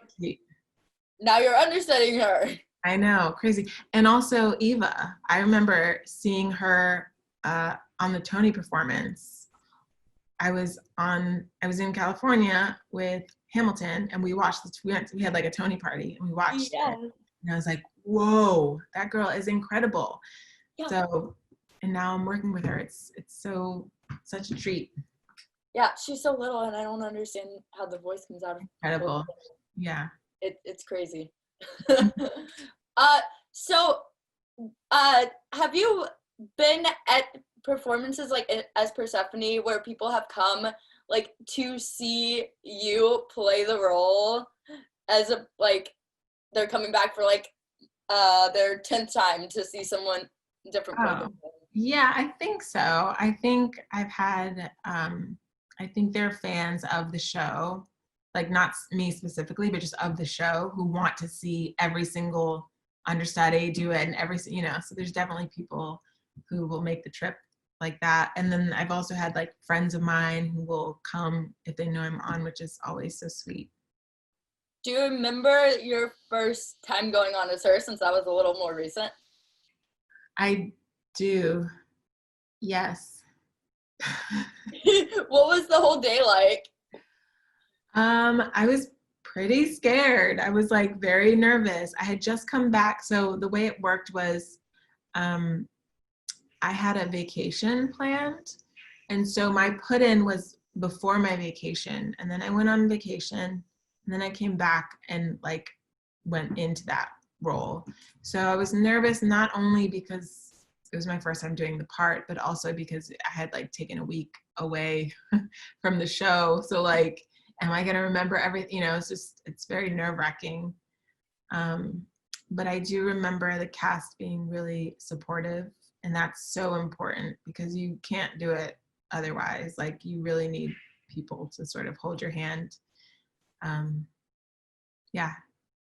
now you're understudying her. I know, crazy. And also Eva. I remember seeing her on the Tony performance. I was in California with Hamilton, and we watched this. We had like a Tony party, and we watched it. And I was like, whoa, that girl is incredible. Yeah. So, and now I'm working with her. It's such a treat. Yeah, she's so little, and I don't understand how the voice comes out. Incredible. Yeah. It's crazy. So, have you been at performances like as Persephone where people have come like to see you play the role as a like they're coming back for like their 10th time to see someone different play the role? Yeah, I think so. I think I've had I think they're fans of the show, like not me specifically, but just of the show, who want to see every single understudy do it, and so there's definitely people who will make the trip like that. And then I've also had like friends of mine who will come if they know I'm on, which is always so sweet. Do you remember your first time going on as her, since that was a little more recent? I do. Yes. What was the whole day like? I was pretty scared. I was like very nervous. I had just come back. So the way it worked was I had a vacation planned. And so my put-in was before my vacation. And then I went on vacation, and then I came back and like went into that role. So I was nervous, not only because it was my first time doing the part, but also because I had like taken a week away from the show. So like, am I gonna remember everything? It's very nerve-wracking. But I do remember the cast being really supportive, and that's so important because you can't do it otherwise. Like you really need people to sort of hold your hand. Yeah,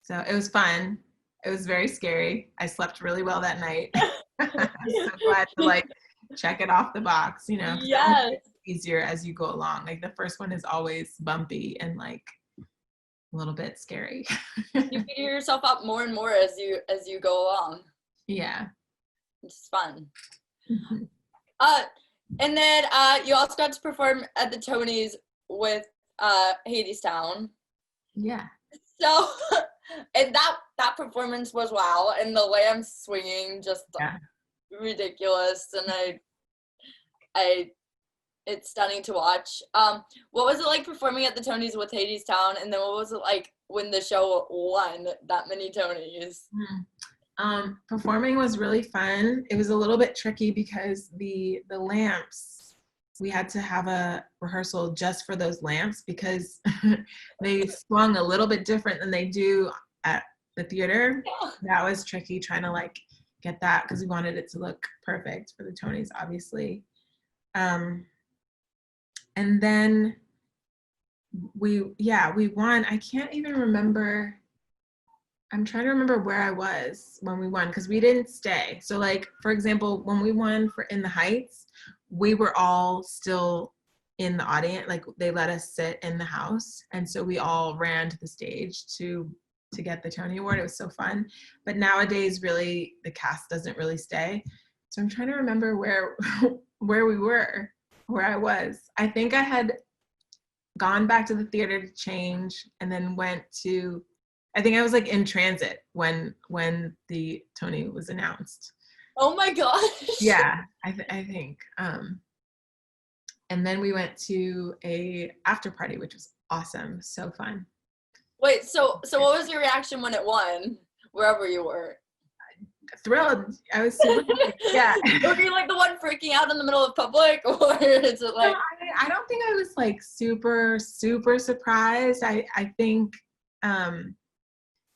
so it was fun. It was very scary. I slept really well that night. I was so glad to like check it off the box, you know, 'cause it only gets easier as you go along. Like the first one is always bumpy and like a little bit scary. You figure yourself out more and more as you go along. Yeah. It's fun. And then you also got to perform at the Tonys with Hadestown. Yeah. So, and that performance was wow, and the lamp swinging just ridiculous, and it's stunning to watch. What was it like performing at the Tonys with Hadestown, and then what was it like when the show won that many Tonys? Performing was really fun. It was a little bit tricky because the lamps, we had to have a rehearsal just for those lamps because they swung a little bit different than they do at the theater. That was tricky trying to like get that because we wanted it to look perfect for the Tonys, obviously. And then we won. I can't even remember. I'm trying to remember where I was when we won because we didn't stay. So like, for example, when we won for In the Heights, we were all still in the audience. Like they let us sit in the house. And so we all ran to the stage to get the Tony Award. It was so fun. But nowadays, really, the cast doesn't really stay. So I'm trying to remember where we were, where I was. I think I had gone back to the theater to change and then I think I was like in transit when the Tony was announced. Oh my gosh. Yeah, I think. And then we went to a after party, which was awesome. So fun. Wait, so what was your reaction when it won, wherever you were? Thrilled. I was super yeah. Were you like the one freaking out in the middle of public, or is it like? No, I don't think I was like super surprised. I think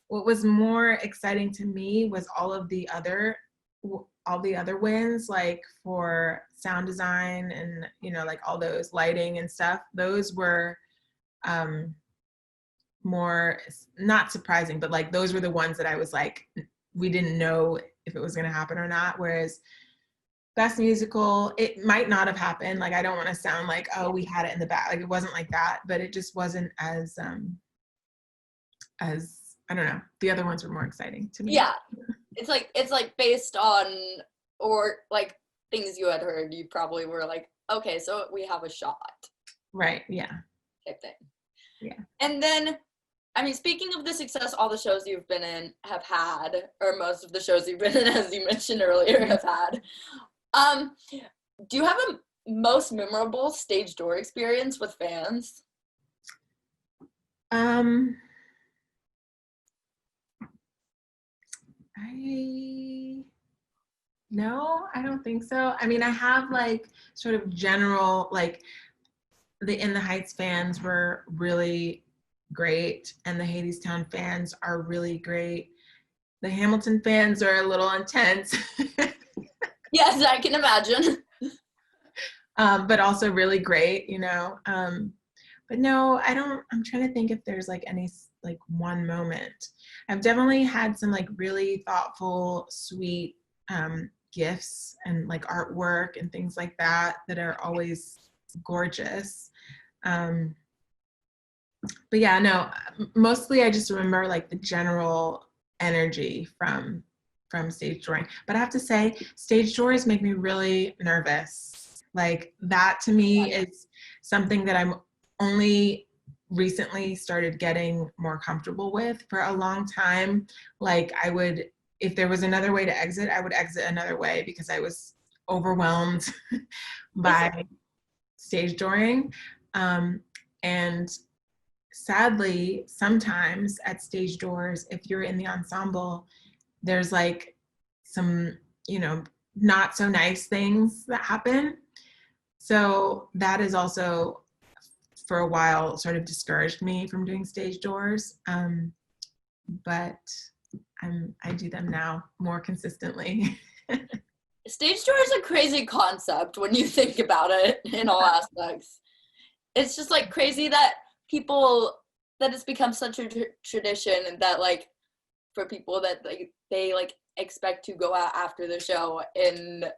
what was more exciting to me was all the other wins, like for sound design and, you know, like all those lighting and stuff. Those were more not surprising, but like those were the ones that I was like, we didn't know if it was going to happen or not. Whereas Best Musical, it might not have happened. Like, I don't want to sound like, oh, we had it in the back. Like, it wasn't like that, but it just wasn't as I don't know. The other ones were more exciting to me. Yeah, it's like based on or like things you had heard. You probably were like, okay, so we have a shot. Right. Yeah. Type thing. Yeah. And then, I mean, speaking of the success all the shows you've been in have had, or most of the shows you've been in, as you mentioned earlier, have had. Do you have a most memorable stage door experience with fans? No, I don't think so. I mean, I have like sort of general, like the In the Heights fans were really great and the Hadestown fans are really great. The Hamilton fans are a little intense. Yes, I can imagine. But also really great, you know. But no, I'm trying to think if there's like any like one moment. I've definitely had some like really thoughtful, sweet gifts and like artwork and things like that are always gorgeous. But yeah, no, mostly I just remember like the general energy from stage dooring. But I have to say, stage doors make me really nervous. Like that to me is something that I'm only recently started getting more comfortable with. For a long time, like I would, if there was another way to exit, I would exit another way because I was overwhelmed by stage dooring. And sadly, sometimes at stage doors, if you're in the ensemble, there's like some, you know, not so nice things that happen. So that is also, for a while, sort of discouraged me from doing stage doors. But I do them now more consistently. Stage door is a crazy concept when you think about it in all aspects. It's just like crazy that it's become such a tradition, and that like for people that like they like expect to go out after the show and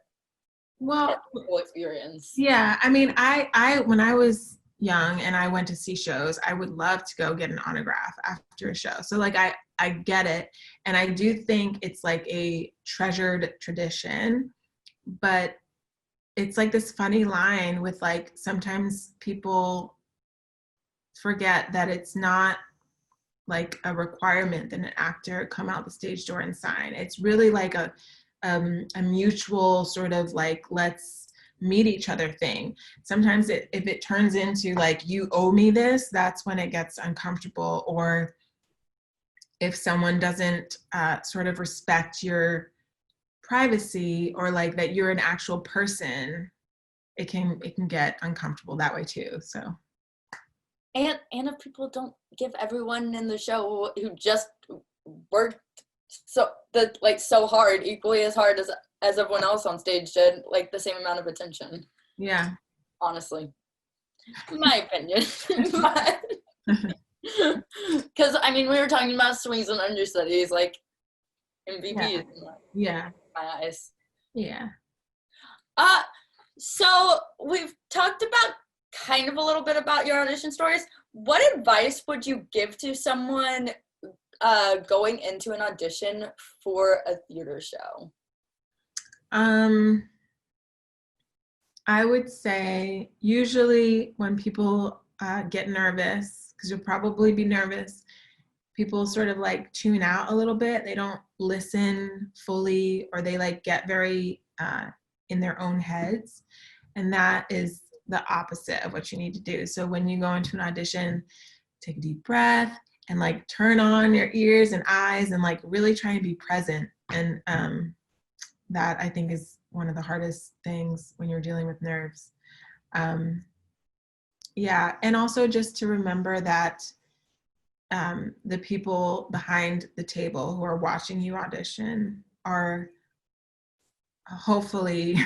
Well, the whole experience. yeah, I mean, I when I was young and I went to see shows, I would love to go get an autograph after a show. So like I get it, and I do think it's like a treasured tradition, but it's like this funny line with like sometimes people forget that it's not like a requirement that an actor come out the stage door and sign. It's really like a mutual sort of like let's meet each other thing. Sometimes if it turns into like you owe me this, that's when it gets uncomfortable. Or if someone doesn't sort of respect your privacy, or like that you're an actual person, it can get uncomfortable that way too. So. And if people don't give everyone in the show who just worked so hard, equally as hard as everyone else on stage did, like the same amount of attention. Yeah. Honestly. My opinion. Because I mean, we were talking about swings and understudies, like MVPs. Yeah. My eyes. Yeah. So we've talked about kind of a little bit about your audition stories. What advice would you give to someone going into an audition for a theater show? I would say usually when people get nervous, because you'll probably be nervous, people sort of like tune out a little bit. They don't listen fully, or they like get very in their own heads. And that is the opposite of what you need to do. So when you go into an audition, take a deep breath and like turn on your ears and eyes and like really try and be present. And that I think is one of the hardest things when you're dealing with nerves. Yeah, and also just to remember that the people behind the table who are watching you audition are hopefully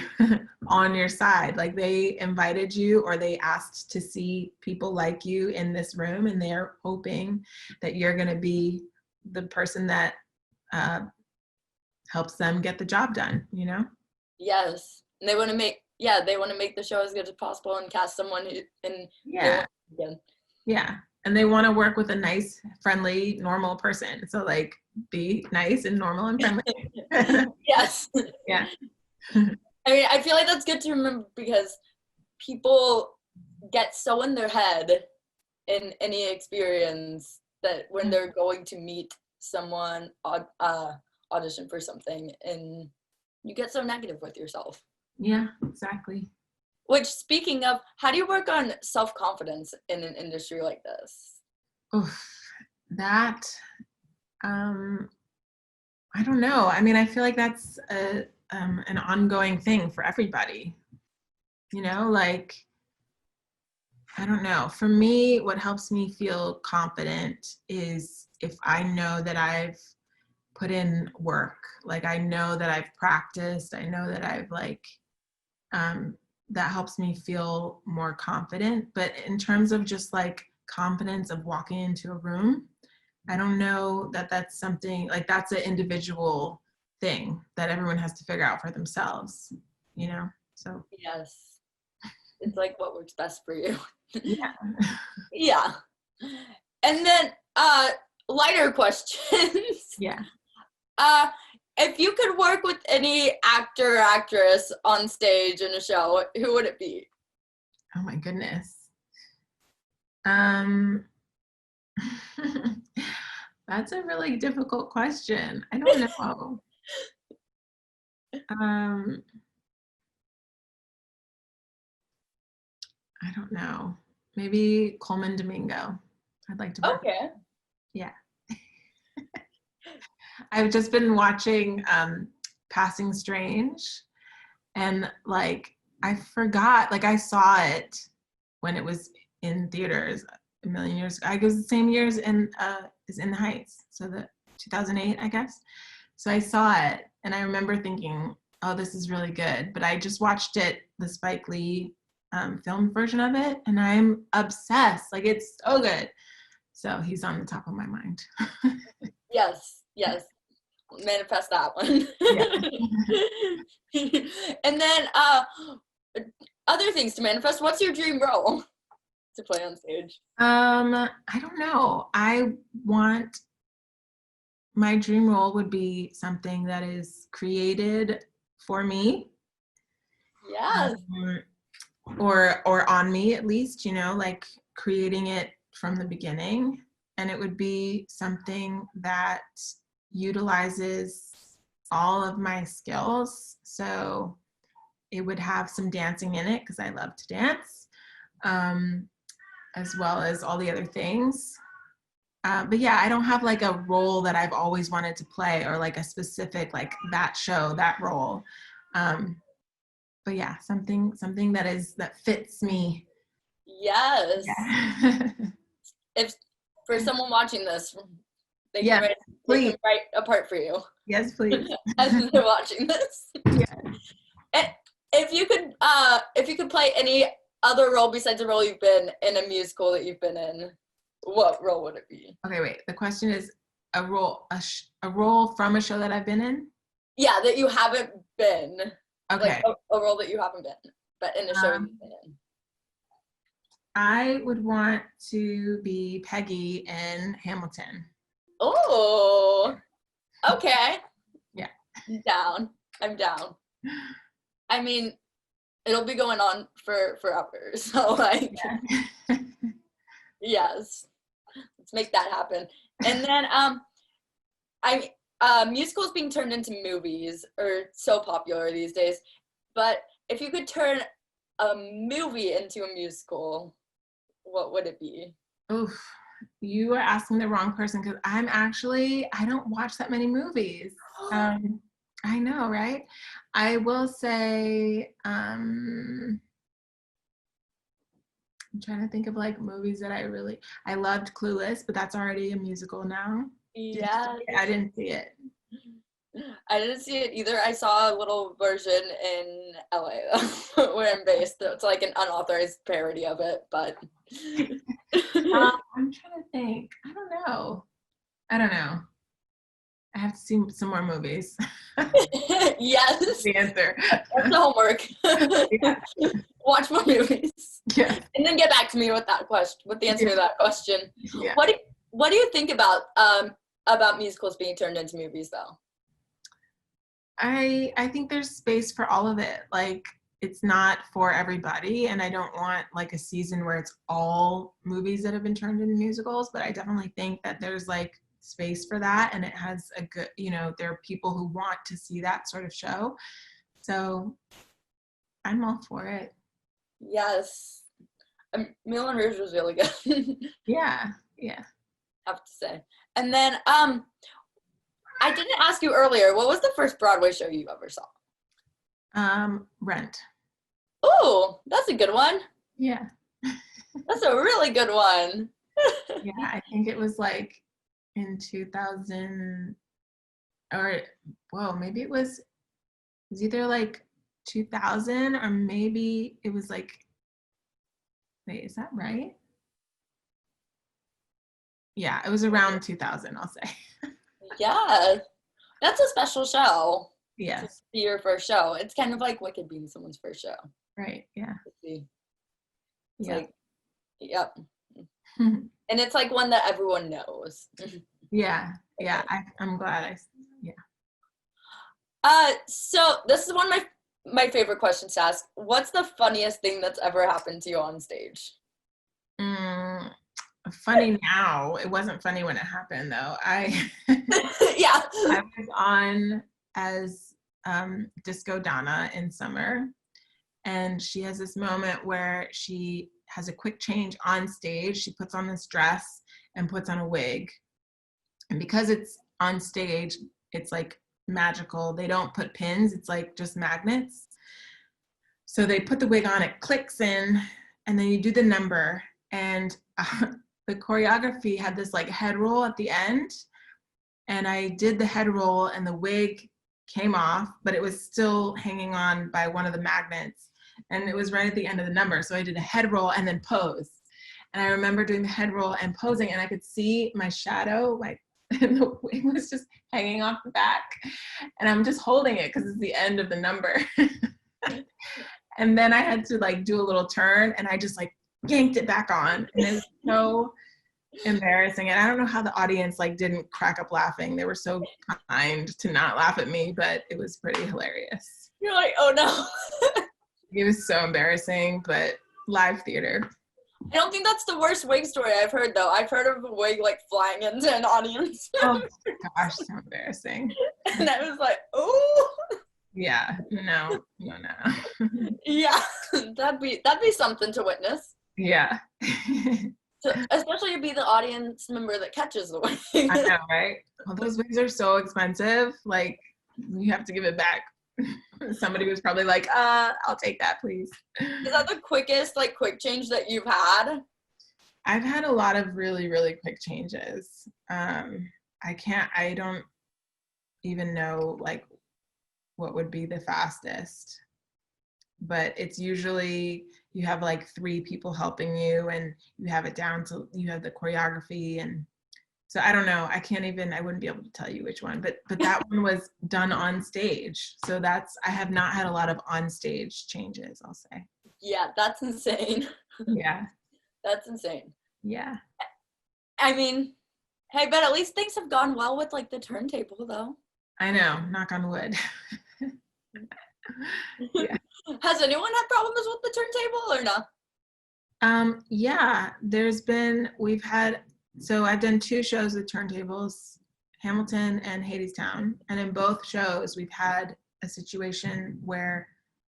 on your side. Like they invited you, or they asked to see people like you in this room, and they're hoping that you're going to be the person that helps them get the job done, you know? Yes. And they want to make the show as good as possible and cast someone who yeah. And they want to work with a nice, friendly, normal person. So like be nice and normal and friendly. Yes. Yeah. I mean, I feel like that's good to remember, because people get so in their head in any experience that when they're going to meet someone, audition for something, and you get so negative with yourself. Yeah, exactly. Which, speaking of, how do you work on self-confidence in an industry like this? Oof, that, I don't know. I mean, I feel like that's an ongoing thing for everybody. You know, like, I don't know. For me, what helps me feel confident is if I know that I've put in work. Like I know that I've practiced. I know that I've like, that helps me feel more confident. But in terms of just like confidence of walking into a room, I don't know that that's something like that's an individual thing that everyone has to figure out for themselves, you know? So yes, it's like what works best for you. Yeah. Yeah. And then lighter questions. Yeah. If you could work with any actor or actress on stage in a show, who would it be? Oh my goodness. That's a really difficult question. I don't know. I don't know. Maybe Coleman Domingo. I'd like to work. Okay. Yeah. I've just been watching Passing Strange, and like I forgot, like I saw it when it was in theaters a million years ago. I guess the same years in In the Heights, so the 2008, I guess. So I saw it, and I remember thinking, oh, this is really good. But I just watched it, the Spike Lee film version of it, and I'm obsessed. Like, it's so good. So he's on the top of my mind. Yes. Manifest that one. Yeah. And then other things to manifest. What's your dream role to play on stage? I don't know. My dream role would be something that is created for me. Yes. Or on me, at least, like creating it from the beginning. And it would be something that utilizes all of my skills. So it would have some dancing in it because I love to dance, as well as all the other things. But yeah, I don't have like a role that I've always wanted to play, or like a specific, like that show, that role. But yeah, something that fits me. Yes. Yeah. If for someone watching this, they Yes, they can write a part for you. Yes, please. As they're watching this. Yeah. And if you could play any other role besides the role you've been in a musical that you've been in, what role would it be? Okay, wait. The question is a role from a show that I've been in? Yeah, that you haven't been. Okay. Like a role that you haven't been, but in a show you've been in. I would want to be Peggy in Hamilton. Oh, okay. Yeah. I'm down. I mean, it'll be going on for forever. So like, yeah. Yes, let's make that happen. And then musicals being turned into movies are so popular these days. But if you could turn a movie into a musical, what would it be? Oof, you are asking the wrong person, because I don't watch that many movies. I know, right? I will say, I'm trying to think of like movies that I loved Clueless, but that's already a musical now. Yeah. I didn't see it. I didn't see it either. I saw a little version in LA where I'm based. It's like an unauthorized parody of it, but I'm trying to think. I don't know. I have to see some more movies. Yes. The answer. That's the homework. Yeah. Watch more movies. Yeah. And then get back to me with that question, with the answer to that question. Yeah. What do you think about musicals being turned into movies though? I think there's space for all of it. Like, it's not for everybody, and I don't want like a season where it's all movies that have been turned into musicals, but I definitely think that there's like space for that, and it has a good, there are people who want to see that sort of show. So I'm all for it. Yes. Moulin Rouge was really good. Yeah. I have to say. And then I didn't ask you earlier, what was the first Broadway show you ever saw? Rent. Oh, that's a good one. Yeah. That's a really good one. Yeah, I think it was like in 2000, maybe it was either like 2000, or maybe it was like, wait, is that right? Yeah, it was around 2000, I'll say. Yeah, that's a special show. Yes. To be your first show. It's kind of like Wicked being someone's first show. Right, yeah. It's yeah. Like, yep. And it's like one that everyone knows. Yeah, I'm glad So this is one of my favorite questions to ask. What's the funniest thing that's ever happened to you on stage? Funny now. It wasn't funny when it happened, though. Yeah. I was on as Disco Donna in Summer, and she has this moment where she has a quick change on stage. She puts on this dress and puts on a wig, and because it's on stage, it's like magical. They don't put pins, it's like just magnets. So they put the wig on, it clicks in, and then you do the number, and the choreography had this like head roll at the end, and I did the head roll, and the wig came off, but it was still hanging on by one of the magnets. And it was right at the end of the number. So I did a head roll and then pose. And I remember doing the head roll and posing, and I could see my shadow, like, and the wing was just hanging off the back. And I'm just holding it because it's the end of the number. And then I had to like do a little turn, and I just like yanked it back on. And it was so embarrassing. And I don't know how the audience like didn't crack up laughing. They were so kind to not laugh at me, but it was pretty hilarious. You're like, oh no. It was so embarrassing, but live theater. I don't think that's the worst wig story I've heard, though. I've heard of a wig, like, flying into an audience. Oh, gosh, so embarrassing. And I was like, oh. Yeah, no. Yeah, that'd be something to witness. Yeah. So, especially to be the audience member that catches the wig. I know, right? Well, those wigs are so expensive. Like, you have to give it back. Somebody was probably like, I'll take that, please. Is that the quickest, like, quick change that you've had? I've had a lot of really, really quick changes. I don't even know, like, what would be the fastest. But it's usually, you have, like, 3 people helping you, and you have it down to, you have the choreography, and so I don't know. I wouldn't be able to tell you which one, but that one was done on stage. So I have not had a lot of on stage changes, I'll say. Yeah, that's insane. Yeah. That's insane. Yeah. I mean, hey, but at least things have gone well with like the turntable though. I know, knock on wood. Yeah. Has anyone had problems with the turntable or no? Yeah, so I've done 2 shows with turntables, Hamilton and Hadestown. And in both shows, we've had a situation where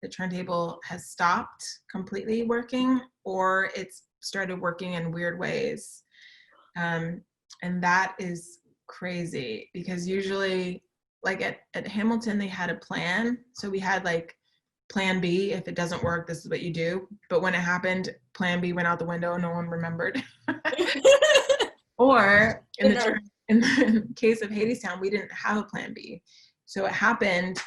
the turntable has stopped completely working, or it's started working in weird ways. And that is crazy because usually, like at Hamilton, they had a plan. So we had like plan B, if it doesn't work, this is what you do. But when it happened, plan B went out the window, no one remembered. Or in the case of Hadestown, we didn't have a plan B. So it happened,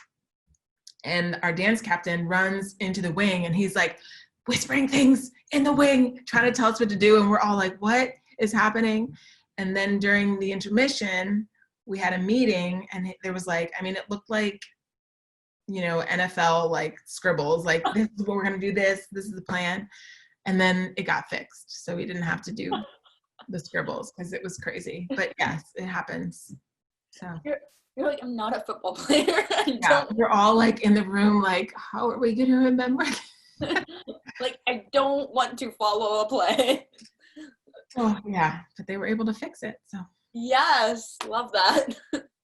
and our dance captain runs into the wing, and he's like whispering things in the wing, trying to tell us what to do. And we're all like, what is happening? And then during the intermission, we had a meeting, and there was like, I mean, it looked like, you know, NFL like scribbles, like this is what we're going to do, this is the plan. And then it got fixed. So we didn't have to do the scribbles because it was crazy. But yes, it happens. So you're like, I'm not a football player. We're all like in the room like, how are we going to remember? Like, I don't want to follow a play. Oh yeah, but they were able to fix it. So yes, love that.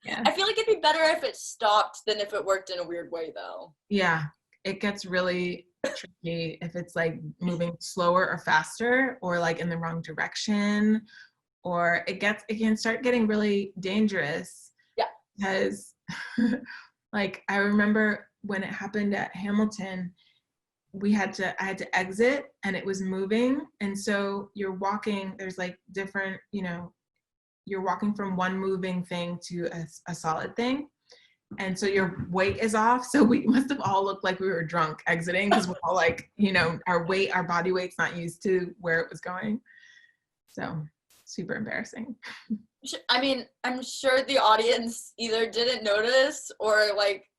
Yeah. I feel like it'd be better if it stopped than if it worked in a weird way though. Yeah, it gets really tricky if it's like moving slower or faster, or like in the wrong direction, or it can start getting really dangerous. Yeah. Because like I remember when it happened at Hamilton, I had to exit, and it was moving, and so you're walking, there's like different, you know, you're walking from one moving thing to a solid thing. And so your weight is off. So we must have all looked like we were drunk exiting because we're all like, you know, our body weight's not used to where it was going. So super embarrassing. I mean, I'm sure the audience either didn't notice or like,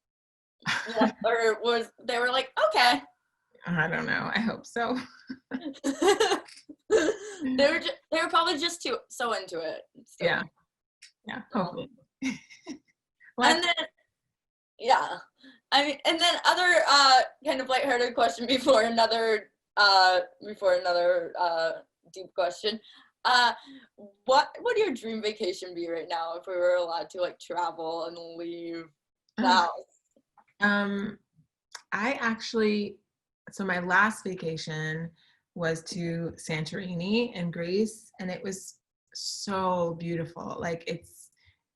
or they were like, okay. I don't know. I hope so. They were probably just so into it. So. Yeah. Hopefully. And then, yeah. I mean, and then other kind of lighthearted question before another deep question. What would your dream vacation be right now if we were allowed to like travel and leave the house? So my last vacation was to Santorini in Greece, and it was so beautiful. Like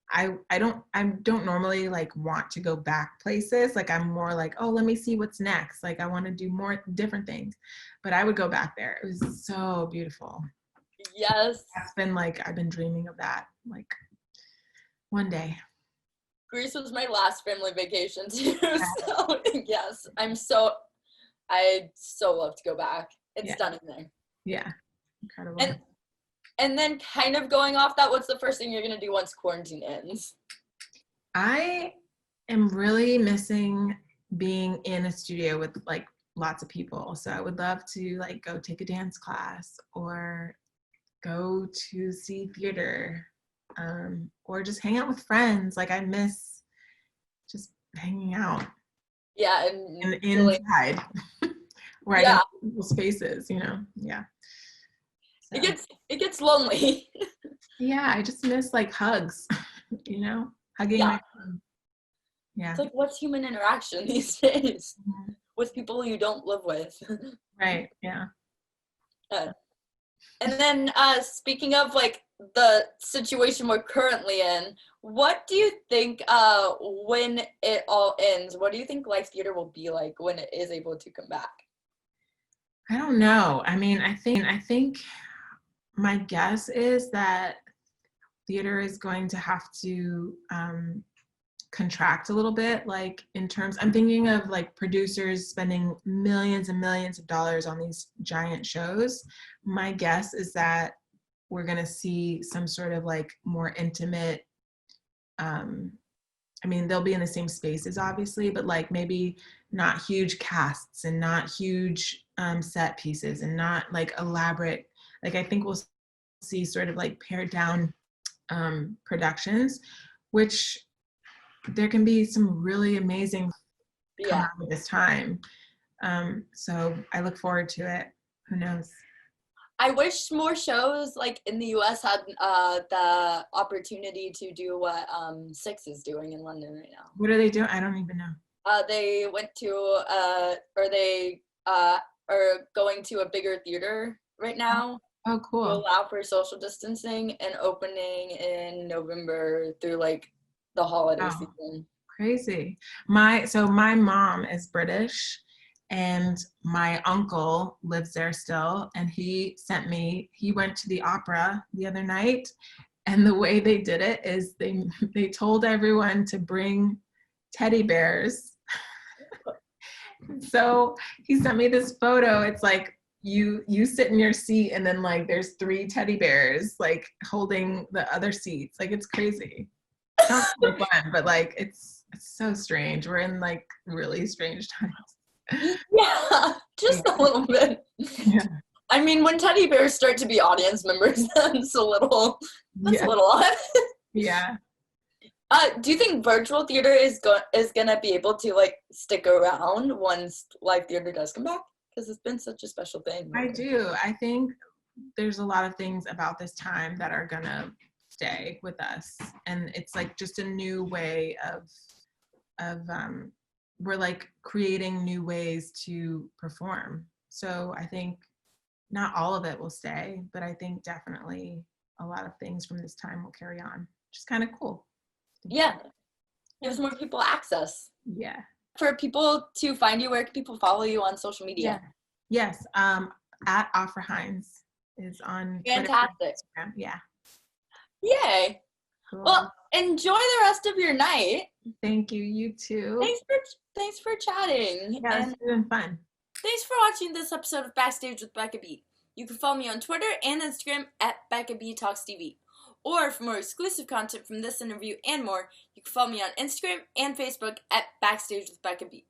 I don't normally like want to go back places. Like I'm more like, oh, let me see what's next. Like I want to do more different things, but I would go back there. It was so beautiful. Yes. I've been dreaming of that like one day. Greece was my last family vacation too, so yes, I'd so love to go back. It's stunning there. Yeah, incredible. And then kind of going off that, what's the first thing you're gonna do once quarantine ends? I am really missing being in a studio with like lots of people. So I would love to like go take a dance class or go to see theater, or just hang out with friends. Like I miss just hanging out. Yeah, and inside, right? Yeah. In people's spaces, you know. Yeah. So. It gets lonely. Yeah, I just miss like hugs, you know, hugging my friend. Yeah. It's like, what's human interaction these days with people you don't live with? Right. Yeah. And then speaking of like the situation we're currently in, what do you think when it all ends, what do you think live theater will be like when it is able to come back? I don't know. I mean, I think my guess is that theater is going to have to contract a little bit, like in terms, I'm thinking of like producers spending millions and millions of dollars on these giant shows. My guess is that we're going to see some sort of like more intimate, I mean, they'll be in the same spaces obviously, but like maybe not huge casts and not huge set pieces and not like elaborate, like I think we'll see sort of like pared down productions, which there can be some really amazing come out of this time. So I look forward to it. Who knows? I wish more shows like in the US had the opportunity to do what Six is doing in London right now. What are they doing? I don't even know. They went to or they are going to a bigger theater right now. Oh, cool. To allow for social distancing and opening in November through like the holiday season. Crazy. My mom is British and my uncle lives there still, and he went to the opera the other night, and the way they did it is they told everyone to bring teddy bears. So he sent me this photo. It's like you sit in your seat and then like there's 3 teddy bears like holding the other seats. Like it's crazy. It sounds so fun, but like it's so strange. We're in like really strange times. Yeah, just a little bit. Yeah. I mean, when teddy bears start to be audience members, that's a little odd. Yeah. Do you think virtual theater is gonna be able to like stick around once live theater does come back? Because it's been such a special thing. I do. I think there's a lot of things about this time that are gonna stay with us, and it's like just a new way of we're like creating new ways to perform. So I think not all of it will stay, but I think definitely a lot of things from this time will carry on, which is kind of cool. Yeah, gives more people access. Yeah. For people to find you, where can people follow you on social media? Yeah. Yes, at Afra Hines is on Fantastic. Twitter, Instagram. Yeah. Yay. Cool. Well, enjoy the rest of your night. Thank you. You too. Thanks for chatting. Yeah, it's been fun. Thanks for watching this episode of Backstage with Becca B. You can follow me on Twitter and Instagram at Becca B Talks TV. Or for more exclusive content from this interview and more, you can follow me on Instagram and Facebook at Backstage with Becca B.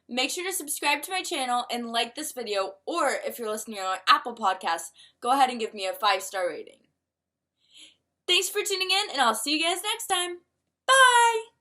Make sure to subscribe to my channel and like this video, or if you're listening on Apple Podcasts, go ahead and give me a 5-star rating. Thanks for tuning in, and I'll see you guys next time. Bye!